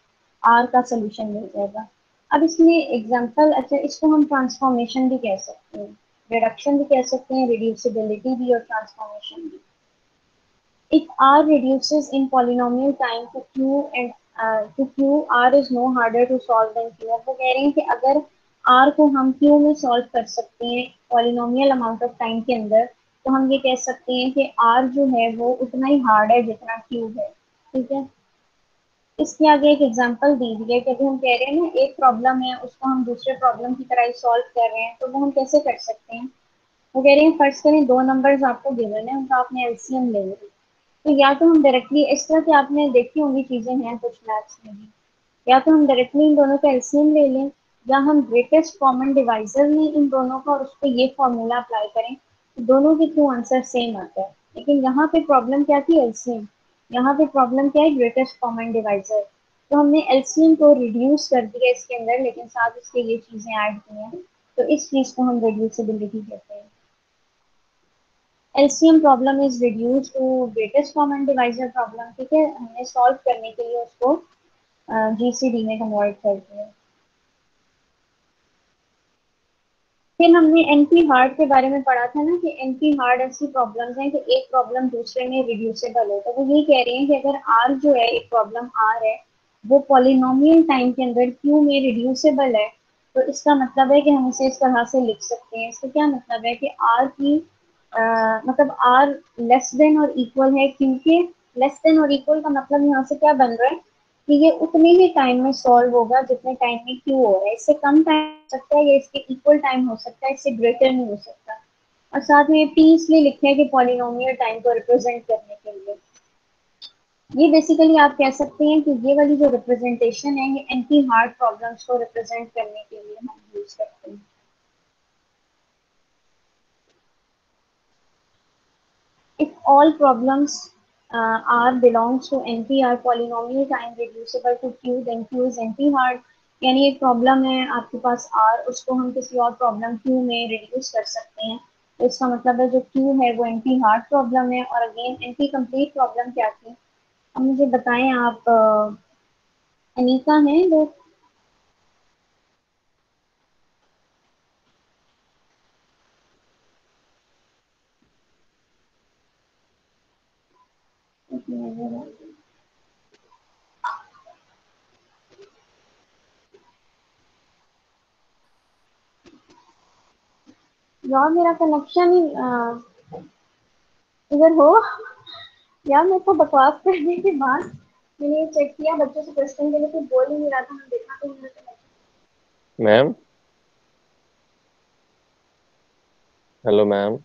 R का सोल्यूशन मिल जाएगा। अब इसमें एग्जांपल, अच्छा इसको हम ट्रांसफॉर्मेशन भी कह सकते हैं, रिडक्शन भी कह सकते हैं, रिड्यूसिबिलिटी भी और ट्रांसफॉर्मेशन भी। If R reduces in polynomial time to Q, R is no harder to solve than Q। अब वो कह रहे हैं कि अगर R को हम Q में सॉल्व कर सकते हैं पॉलिनोमियल अमाउंट ऑफ टाइम के अंदर, तो हम ये कह सकते हैं कि R जो है वो उतना ही हार्ड है जितना Q है, ठीक है। इसके आगे एक एग्जांपल दी हुई है कि अभी हम कह रहे हैं ना एक प्रॉब्लम है उसको हम दूसरे प्रॉब्लम की तरह ही सॉल्व कर रहे हैं, तो वो हम कैसे कर सकते हैं। वो कह रहे हैं फर्स्ट करें दो नंबर्स आपको गिवन है उनका आपने एलसीएम ले लिया। तो या तो हम डायरेक्टली इस तरह की आपने देखी होंगी चीजें हैं कुछ मैथ्स में भी, या तो हम डायरेक्टली इन दोनों का एलसीएम ले लें या हम ग्रेटेस्ट कॉमन डिवाइजर लें इन दोनों का और उस पर ये फॉर्मूला अप्लाई करें, तो दोनों के थ्रू आंसर सेम आता है। लेकिन यहाँ पे प्रॉब्लम क्या थी, एलसीएम। यहाँ पे प्रॉब्लम क्या है, ग्रेटेस्ट कॉमन डिवाइजर। तो हमने एलसीएम को रिड्यूस कर दिया इसके अंदर, लेकिन साथ इसके ये चीजें ऐड की हैं, तो इस चीज को हम रिड्यूसिबिलिटी कहते हैं। LCM problem is reduce to greatest common divisor problem, ठीक है। हमने सॉल्व करने के लिए उसको जीसीडी में कन्वर्ट कर दिया। फिर हमने एनपी हार्ड के बारे में पढ़ा था ना कि एनपी हार्ड ऐसी प्रॉब्लम्स हैं कि एक प्रॉब्लम दूसरे में रिड्यूसेबल है। तो वो ये कह रहे हैं कि अगर आर जो है एक प्रॉब्लम आर है वो पॉलिनोमियल टाइम के अंदर क्यू में रिड्यूसेबल है, तो इसका मतलब है कि हम इसे इस तरह से लिख सकते हैं। इसका क्या मतलब है कि आर की मतलब आर लेस देन और इक्वल है, क्योंकि लेस देन और इक्वल का मतलब यहाँ से क्या बन रहा है कि ये उतने ही टाइम में सॉल्व होगा जितने टाइम में क्यू हो रहा है। इससे कम टाइम हो सकता है या इसके इक्वल टाइम हो सकता है, इससे ग्रेटर नहीं हो सकता। और साथ में पी इसलिए लिखे हैं कि पॉलिनोमियल टाइम को रिप्रेजेंट करने के लिए। ये बेसिकली आप कह सकते हैं कि ये वाली जो रिप्रेजेंटेशन है ये एंटी हार्ड प्रॉब्लम्स को रिप्रेजेंट करने के लिए हम यूज करते हैं। If all problems R belongs to NP are polynomial time reducible to Q, then Q is NP hard। यानी एक प्रॉब्लम है आपके पास R, उसको हम किसी और प्रॉब्लम Q में रिड्यूस कर सकते हैं, तो इसका मतलब है जो Q है वो NP हार्ड प्रॉब्लम है। और अगेन NP कंप्लीट प्रॉब्लम क्या थी, अब मुझे बताएं आप, अनीता हैं वो। यार मेरा कनेक्शन ही इधर हो। यार मेरे को बकवास करने के बाद मैंने ये चेक किया बच्चों से क्वेश्चन के लिए कुछ बोल ही नहीं रहा था, मैं देखा तो मुझे मैम, हेलो मैम।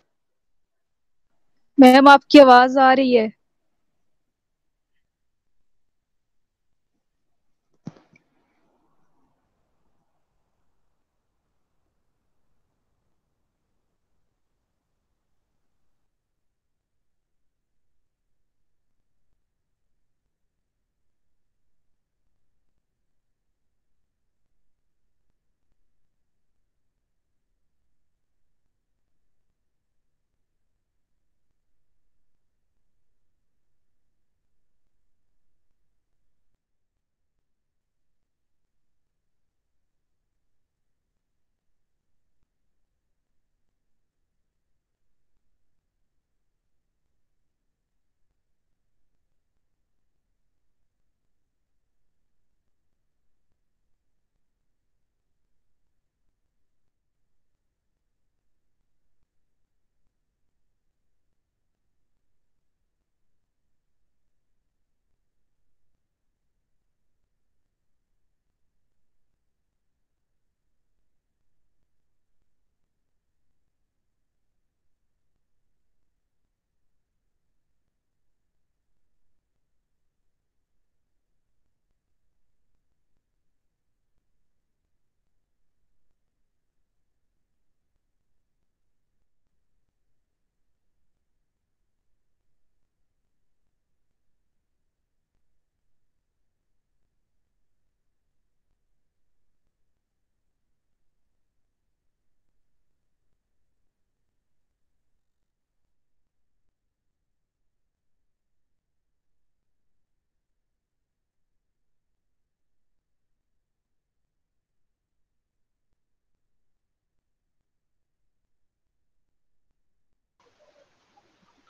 मैम आपकी आवाज आ रही है।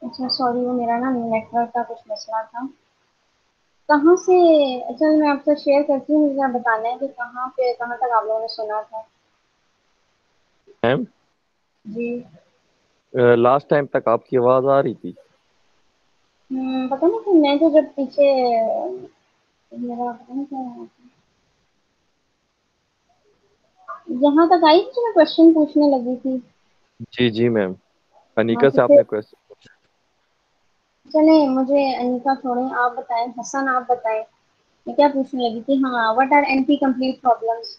अच्छा सॉरी, वो मेरा ना नेटवर्क का कुछ मसला था। कहाँ से? अच्छा मैं आपसे शेयर करती हूँ, मुझे आप बताना है कि कहाँ पे, कहाँ तक आप लोगों ने सुना था। मैम, जी। लास्ट टाइम तक आपकी आवाज आ रही थी। पता नहीं कि मैं तो जब पीछे मेरा पता नहीं क्या हुआ था। यहाँ तक आई थी, मैं क्वेश्चन पूछने लगी थी। जी जी मैम, हाँ अनीका तो से फिर आपने क्वेश्चन। चले, मुझे अनिका छोड़े, आप बताएं, हसन आप बताएं। मैं क्या पूछने लगी थी, हाँ, what are NP complete problems.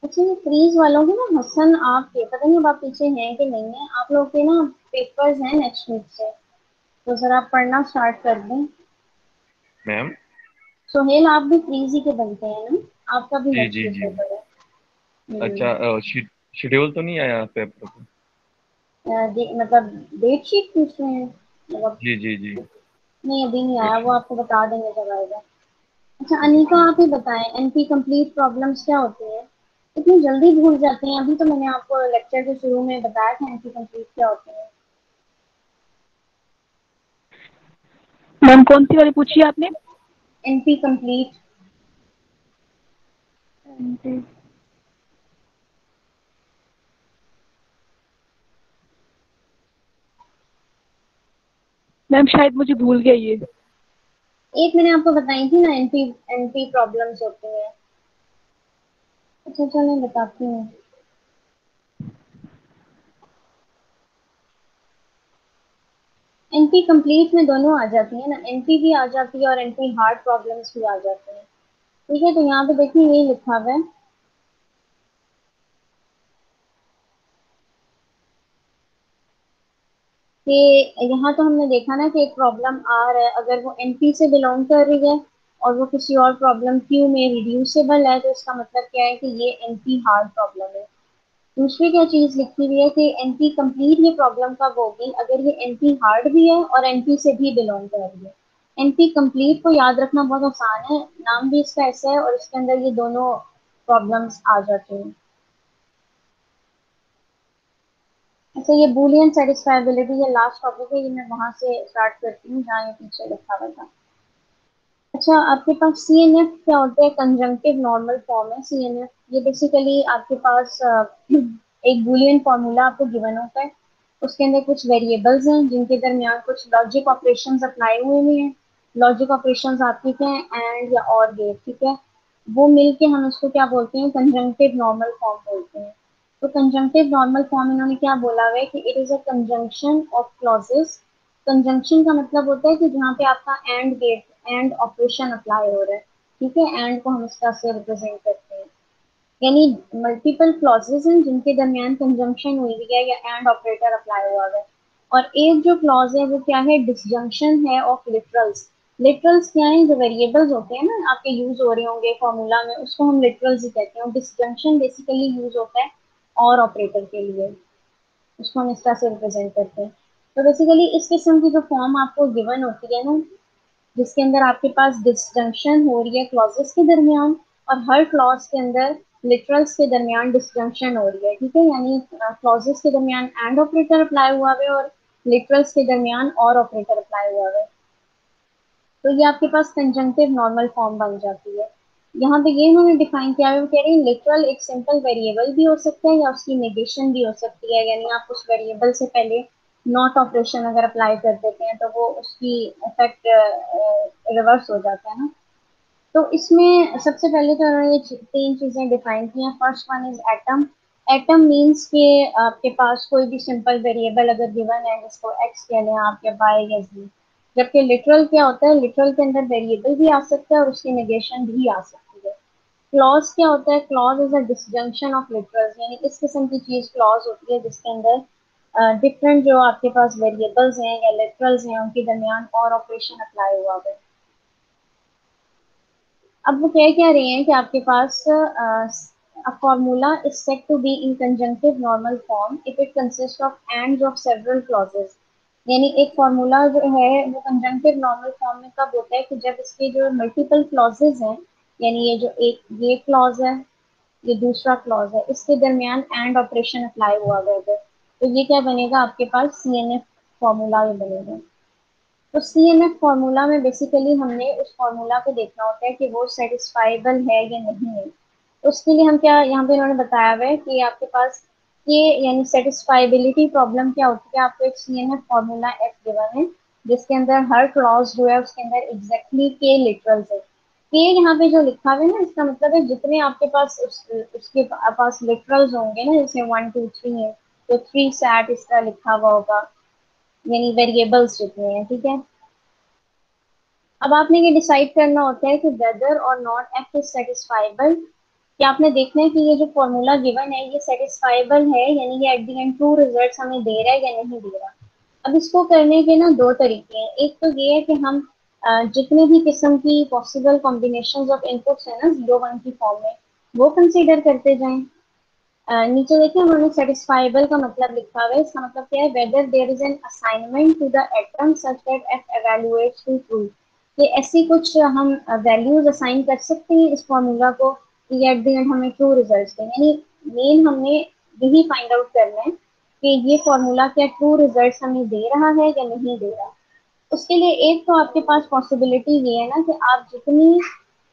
अच्छा ये फ्रीज वालों के ना, हसन आपके पता नहीं अब आप पीछे हैं कि नहीं है, आप लोग के ना पेपर्स हैं नेक्स्ट वीक से, तो जरा आप पढ़ना स्टार्ट कर दें। मैम। सोहेल आप भी फ्रीज ही के बनते हैं ना, आपका भी जी नेक्स्ट जी वीक जी। पेपर है। अच्छा, शेड्यूल तो नहीं आया पेपर का? मतलब डेट शीट पूछ रहे हैं मतलब? जी जी जी। नहीं अभी नहीं आया, वो आपको बता देंगे जब आएगा। अच्छा अच्छा अनीका ठीक। आप ही बताएं, एनपी कंप्लीट प्रॉब्लम्स क्या होती है? इतनी जल्दी भूल जाते हैं, अभी तो मैंने आपको लेक्चर के शुरू में बताया था एनपी कंप्लीट क्या होती है। मैम कौन सी वाली पूछी आपने? NP complete. मैम शायद मुझे भूल गया ये। एक मैंने आपको बताई थी ना, एनपी एनपी प्रॉब्लम्स होती हैं। अच्छा चलो मैं बताती हूँ। एनपी कंप्लीट में दोनों आ जाती है ना, एनपी भी आ जाती है और एनपी हार्ड प्रॉब्लम्स भी आ जाते हैं। ठीक है, तो यहाँ पे देखिए यही लिखा हुआ है कि यहाँ तो हमने देखा ना कि एक प्रॉब्लम आ रहा है, अगर वो एनपी से बिलोंग कर रही है और वो किसी और प्रॉब्लम क्यू में रिड्यूसेबल है, तो इसका मतलब क्या है कि ये एनपी हार्ड प्रॉब्लम है। दूसरी क्या चीज लिखी हुई है कि एनपी कंप्लीट ये प्रॉब्लम कब होगी, अगर ये एनपी हार्ड भी है और एनपी से भी बिलोंग कर रही है। एनपी कंप्लीट को याद रखना बहुत आसान है, नाम भी इसका ऐसा है और इसके अंदर ये दोनों प्रॉब्लम्स आ जाते हैं। अच्छा ये बूलियन सेटिस्फाइबिलिटी, ये लास्ट टॉपिक है, ये मैं वहां से स्टार्ट करती हूँ जहाँ ये पीछे लिखा हुआ था। अच्छा आपके पास सीएनएफ क्या होता है? कंजंक्टिव नॉर्मल फॉर्म है सीएनएफ। ये बेसिकली आपके पास एक बूलियन फॉर्मूला आपको गिवन होता है, उसके अंदर कुछ वेरिएबल्स हैं जिनके दरमियान कुछ लॉजिक ऑपरेशंस अप्लाई हुए हैं। लॉजिक ऑपरेशंस आपके क्या हैं, एंड या और गेट, ठीक है। वो मिलके हम उसको क्या बोलते हैं, कंजंक्टिव नॉर्मल फॉर्म बोलते हैं। तो कंजंक्टिव नॉर्मल फॉर्म इन्होंने क्या बोला हुआ है कि it is a conjunction of clauses. Conjunction का मतलब होता है कि जहाँ पे आपका and gate, and operation apply हो रहा है, ठीक है, एंड को हम इस तरह से रिप्रेजेंट करते हैं। यानी मल्टीपल क्लॉजेस हैं जिनके दरमियान कंजंक्शन हुई हुई है या एंड ऑपरेटर अप्लाई हुआ है। और एक जो क्लॉज है वो क्या है, डिसजंक्शन है ऑफ लिटरल्स। लिटरल्स क्या है, जो वेरिएबल्स होते हैं ना आपके यूज हो रहे होंगे फॉर्मूला में, उसको हम लिटरल्स ही कहते हैं। डिसजंक्शन बेसिकली यूज होता है और ऑपरेटर के लिए, उसको हम इस तरह से रिप्रेजेंट करते हैं। तो बेसिकली इस किस्म की जो फॉर्म आपको गिवन होती है ना, जिसके अंदर आपके पास डिसजंक्शन हो रही है क्लॉजेस के दरमियान, और हर क्लॉज के अंदर लिटरल्स के दरमियान डिसजंक्शन हो रही है, ठीक है, यानी क्लॉजेस के दरमियान एंड ऑपरेटर अप्लाई हुआ है और लिटरल्स के दरमियान और ऑपरेटर अप्लाई हुआ है, तो ये आपके पास कंजंक्टिव नॉर्मल फॉर्म बन जाती है। यहाँ पे ये इन्होंने डिफाइन किया है, वो कह रहे हैं लिटरल एक सिंपल वेरिएबल भी हो सकता है या उसकी नेगेशन भी हो सकती है, यानी आप उस वेरिएबल से पहले नॉट ऑपरेशन अगर अप्लाई कर देते हैं तो वो उसकी इफेक्ट रिवर्स हो जाता है ना। तो इसमें सबसे पहले तो उन्होंने ये तीन चीजें डिफाइन की हैं। First one is atom. Atom means कि आपके पास कोई भी सिंपल वेरिएबल अगर गिवन है, जिसको एक्स कह लें आप या वाई या जी। जबकि लिटरल क्या होता है, लिटरल के अंदर वेरिएबल भी आ सकता है और उसकी नेगेशन भी आ सकती है। क्लॉज क्या होता है, clause is a disjunction of literals, यानी इस किस्म की चीज क्लॉज होती है जिसके अंदर डिफरेंट जो आपके पास वेरिएबल्स हैं या लिटरल्स हैं उनके दरमियान और ऑपरेशन अप्लाई हुआ है। अब वो कह रहे हैं कि आपके पास a formula is said to be in conjunctive normal form if it consists of ands of several clauses। यानी एक फॉर्मूला जो है वो कंजंक्टिव नॉर्मल फॉर्म में कब होता है कि जब इसके जो मल्टीपल क्लॉजेज हैं, यानी ये जो एक ये क्लॉज है, ये दूसरा क्लॉज है, इसके दरमियान एंड ऑपरेशन अप्लाई हुआ हुआ है, तो ये क्या बनेगा आपके पास CNF फॉर्मूला ये बनेगा। तो CNF फॉर्मूला में बेसिकली हमने उस फॉर्मूला को देखना होता है कि वो सेटिस्फाइबल है या नहीं है। तो उसके लिए हम क्या यहाँ पे इन्होंने बताया हुआ है कि आपके पास ये यानी सेटिस्फाइबिलिटी प्रॉब्लम क्या होती है, आपको एक CNF फॉर्मूला F गिवन है जिसके अंदर हर क्लॉज जो है उसके अंदर एग्जैक्टली के लिटरल्स है। के यहाँ पे जो लिखा हुआ है ना, इसका मतलब है जितने आपके पास उसके पास लिटरल्स होंगे ना, जैसे 1 2 3 है तो 3 सैट इस तरह लिखा हुआ होगा, यानी वेरिएबल्स जितने हैं, ठीक है। अब आपने ये डिसाइड करना होता है कि वेदर और नॉट एफ इज सेटिस्फाइबल, कि आपने देखना है कि ये जो फॉर्मूला गिवन है ये सेटिस्फाइबल है, यानी ये at the end true results हमें दे रहा है या नहीं दे रहा। अब इसको करने के ना दो तरीके हैं, एक तो ये है कि हम जितने भी किस्म की पॉसिबल कॉम्बिनेशन ऑफ इनपुट्स है ना 0 1 की फॉर्म में, वो कंसीडर करते जाएं। नीचे देखिए उन्होंने सेटिस्फाइबल का मतलब लिखा हुआ है, इसका मतलब क्या है, whether there is an assignment to the atom such that F evaluates to true. ये ऐसी कुछ हम वैल्यूज असाइन कर सकते हैं इस फॉर्मूला को कि एट द एंड हमें ट्रू रिजल्ट्स दें, यानी मेन हमने यही फाइंड आउट करना है कि ये फॉर्मूला क्या ट्रू रिजल्ट्स हमें दे रहा है या नहीं दे रहा। उसके लिए एक तो आपके पास पॉसिबिलिटी ये है ना कि आप जितनी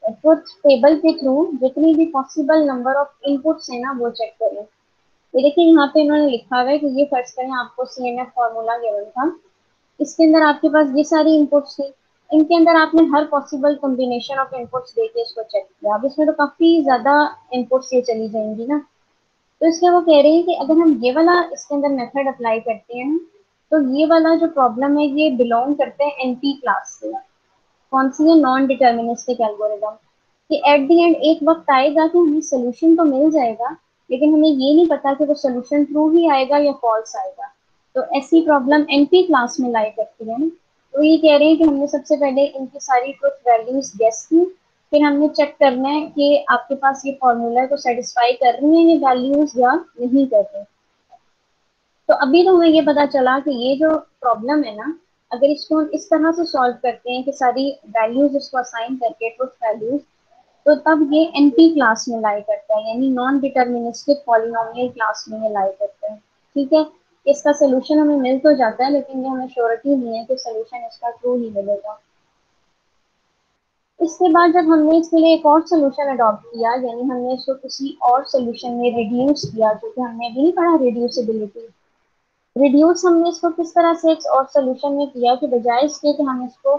ट्रुथ टेबल के थ्रू जितनी भी पॉसिबल नंबर ऑफ इनपुट्स है ना वो चेक करें। ये देखिए यहाँ पे इन्होंने लिखा हुआ है कि ये फर्स्ट करें आपको CNF फॉर्मूला गिवन था, इसके अंदर आपके पास ये सारी इनपुट्स थी, इनके अंदर आपने हर पॉसिबल कॉम्बिनेशन ऑफ इनपुट्स देके इसको चेक किया। अब इसमें तो काफी ज्यादा इनपुट्स ये चली जाएंगी ना, तो इसलिए वो कह रहे हैं कि अगर हम ये वाला इसके अंदर मेथड अप्लाई करते हैं ना, तो ये वाला जो प्रॉब्लम है ये बिलोंग करते हैं NP क्लास से। कौन सी है, नॉन डिटर्मिनिस्टिक एल्गोरिदम, कि एट द एंड एक वक्त आएगा कि हमें सोल्यूशन तो मिल जाएगा लेकिन हमें ये नहीं पता कि वो सोल्यूशन ट्रू ही आएगा या फॉल्स आएगा। तो ऐसी प्रॉब्लम NP क्लास में लाई करती है ना। तो ये कह रहे हैं कि हमने सबसे पहले इनकी सारी ट्रुथ वैल्यूज गेस की, फिर हमने चेक करना है कि आपके पास ये फॉर्मूला को सेटिस्फाई कर रही है ये वैल्यूज या नहीं कर रही। तो अभी तो हमें ये पता चला कि ये जो प्रॉब्लम है ना, अगर इसको हम इस तरह से सॉल्व करते हैं कि सारी वैल्यूज इसको असाइन करके ट्रुथ वैल्यूज, तो तब ये NP क्लास में लाई करता है, यानी नॉन डिटर्मिनिस्टिक पॉलिनोमियल क्लास में ये लाई करता है, ठीक है। इसका सोल्यूशन हमें मिल तो जाता है लेकिन ये हमें श्योरिटी नहीं है कि सोल्यूशन इसका ट्रू ही मिलेगा। इसके बाद जब हमने इसके लिए एक और सोल्यूशन अडॉप्ट किया, यानी हमने इसको किसी और सोल्यूशन में रिड्यूस किया, जो कि हमने अभी नहीं पढ़ा रिड्यूसिबिलिटी, रिड्यूस हमने इसको किस तरह से एक और सोल्यूशन में किया कि बजाय इसके कि हम इसको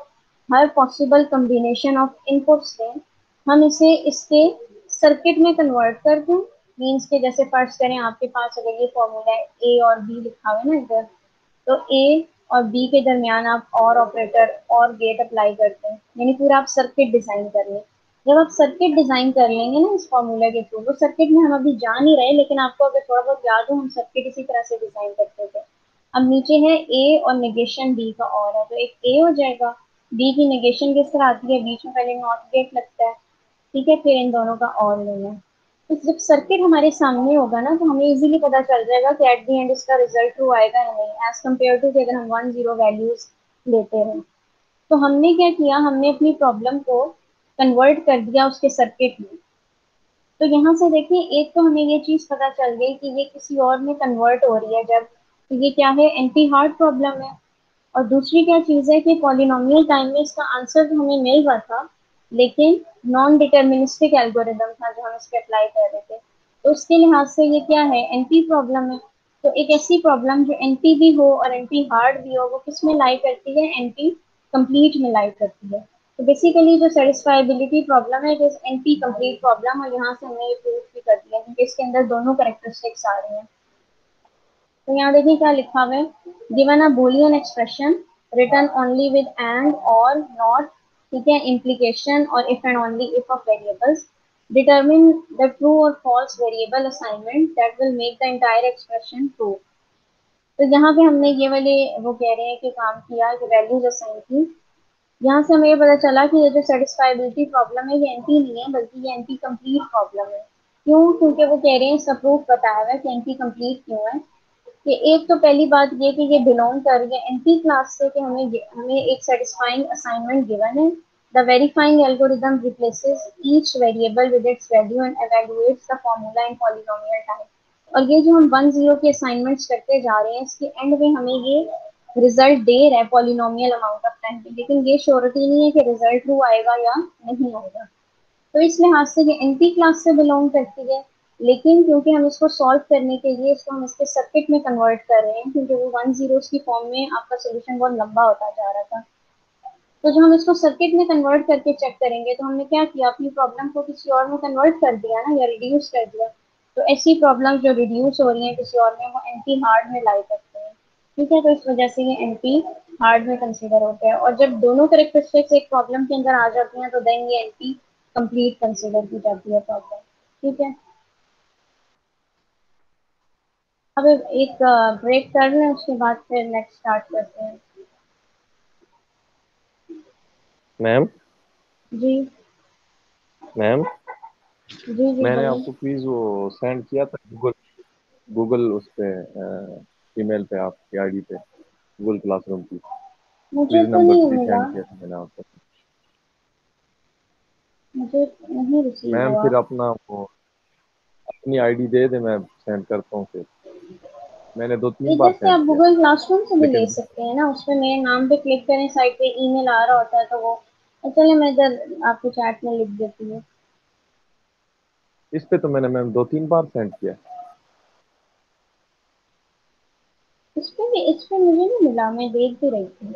हर पॉसिबल कम्बिनेशन ऑफ इनपुट्स दें, हम इसे इसके सर्किट में कन्वर्ट कर दें। मीन्स के जैसे फर्ज करें आपके पास अगर ये फॉर्मूला है A और B लिखा हुआ है ना इधर, तो A और B के दरमियान आप और ऑपरेटर और गेट अप्लाई करते हैं, यानी पूरा आप सर्किट डिजाइन कर लें। जब आप सर्किट डिजाइन कर लेंगे ना इस फॉर्मूला के थ्रू, वो सर्किट में हम अभी जा नहीं रहे लेकिन आपको अगर थोड़ा बहुत याद हो हम सर्किट इसी तरह से डिजाइन करते थे। अब नीचे है A और नेगेशन B का और है, तो एक A हो जाएगा, B की नेगेशन किस तरह आती है, बीच में पहले नॉट गेट लगता है, ठीक है, फिर इन दोनों का और लेना है। तो जब सर्किट हमारे सामने होगा ना तो हमें इजीली पता चल जाएगा कि एट द एंड इसका रिजल्ट ट्रू आएगा या नहीं, एज कम्पेयर टू कि अगर हम 1 0 वैल्यूज लेते हैं। तो हमने क्या किया, हमने अपनी प्रॉब्लम को कन्वर्ट कर दिया उसके सर्किट में। तो यहाँ से देखिए एक तो हमें ये चीज पता चल गई कि ये किसी और में कन्वर्ट हो रही है जब, तो ये क्या है, एंटी हार्ड प्रॉब्लम है। और दूसरी क्या चीज है कि पॉलिनोमियल टाइम में इसका आंसर तो हमें मिल रहा था लेकिन नॉन डिटर्मिनिस्टिक एल्गोरिदम था जो हम इस पे अप्लाई कर रहे थे, तो उसके लिहाज से ये क्या है, एनपी प्रॉब्लम है। तो एक ऐसी प्रॉब्लम जो एनपी भी हो और एनपी हार्ड भी हो वो किस में लाई करती है, एनपी कंप्लीट में लाई करती है। तो बेसिकली जो सेटिस्फाइबिलिटी प्रॉब्लम है it is NP complete problem, और यहाँ से हमने ये प्रूव भी कर दिया क्योंकि इसके अंदर दोनों कैरेक्टरिस्टिक्स आ रही हैं। तो यहाँ देखिए क्या लिखा हुआ है, given a Boolean expression return only with and और नॉट, ठीक है, implication और if and only if of variables, determine the true or false variable assignment that will make the entire expression true। तो यहाँ पे हमने ये वाले वो कह रहे हैं कि काम किया कि वैल्यूज असाइन की। यहाँ से हमें ये पता चला कि ये जो सेटिस्फाइबिलिटी प्रॉब्लम है ये एनपी नहीं है बल्कि ये एनपी कंप्लीट प्रॉब्लम है। क्यों, क्योंकि वो कह रहे हैं इसका प्रूफ बताया हुआ है कि एनपी कंप्लीट क्यों है। कि एक तो पहली बात ये कि ये बिलोंग कर रही है एनपी क्लास से, कि हमें हमें एक सेटिस्फाइंग असाइनमेंट गिवन है, The verifying algorithm replaces each variable with its value and evaluates the formula in polynomial time. और ये जो हम 1 0 के असाइनमेंट्स करते जा रहे हैं इसके एंड में हमें ये रिजल्ट दे रहा है पॉलिनोमियल अमाउंट ऑफ टाइम पे, लेकिन ये श्योरिटी नहीं है कि रिजल्ट ट्रू आएगा या नहीं आएगा। तो इस लिहाज से ये एनपी क्लास से बिलोंग करती है, लेकिन क्योंकि हम इसको सॉल्व करने के लिए इसको हम इसके सर्किट में कन्वर्ट कर रहे हैं, क्योंकि वो 1 0 की फॉर्म में आपका सोल्यूशन बहुत लंबा होता जा रहा था। तो जब हम इसको सर्किट में कन्वर्ट करके चेक करेंगे तो हमने क्या किया, अपनी प्रॉब्लम को किसी और में कन्वर्ट कर दिया ना, या रिड्यूस कर दिया। तो ऐसी प्रॉब्लम जो रिड्यूस हो रही है किसी और में, वो एनपी हार्ड में लाई करते हैं। ठीक है, तो इस वजह से ये एनपी हार्ड में कंसीडर होते हैं, और जब दोनों करेक्टरिस्टिक्स एक प्रॉब्लम के अंदर आ जाती हैं तो देन ये एनपी कंप्लीट कंसीडर की जाती है प्रॉब्लम। ठीक है, अब एक ब्रेक कर लें, उसके बाद फिर नेक्स्ट स्टार्ट करते हैं। मैम जी मैम जी जी मैंने बोलिए। आपको प्लीज वो सेंड किया था गूगल गूगल उस पे ईमेल पे आपकी आईडी पे गूगल क्लासरूम की मुझे क्विज तो नंबर नहीं 3 मिला, सेंड किया था मैंने आपको। मुझे नहीं रिसीव मैम हुआ। फिर अपना वो अपनी आईडी दे दे, मैं सेंड करता हूँ फिर। मैंने 2-3 बार इधर से सेंड आप किया गूगल क्लासरूम से भी ले लेकिन सकते हैं ना, उसमें मेरे नाम पे क्लिक करें, साइट पे ईमेल आ रहा होता है तो वो, चलिए मैं इधर आपको चैट में लिख देती हूँ। इस पे तो मैंने मैम 2-3 बार सेंड किया। इस पे मुझे नहीं मिला, मैं देख भी रही थी।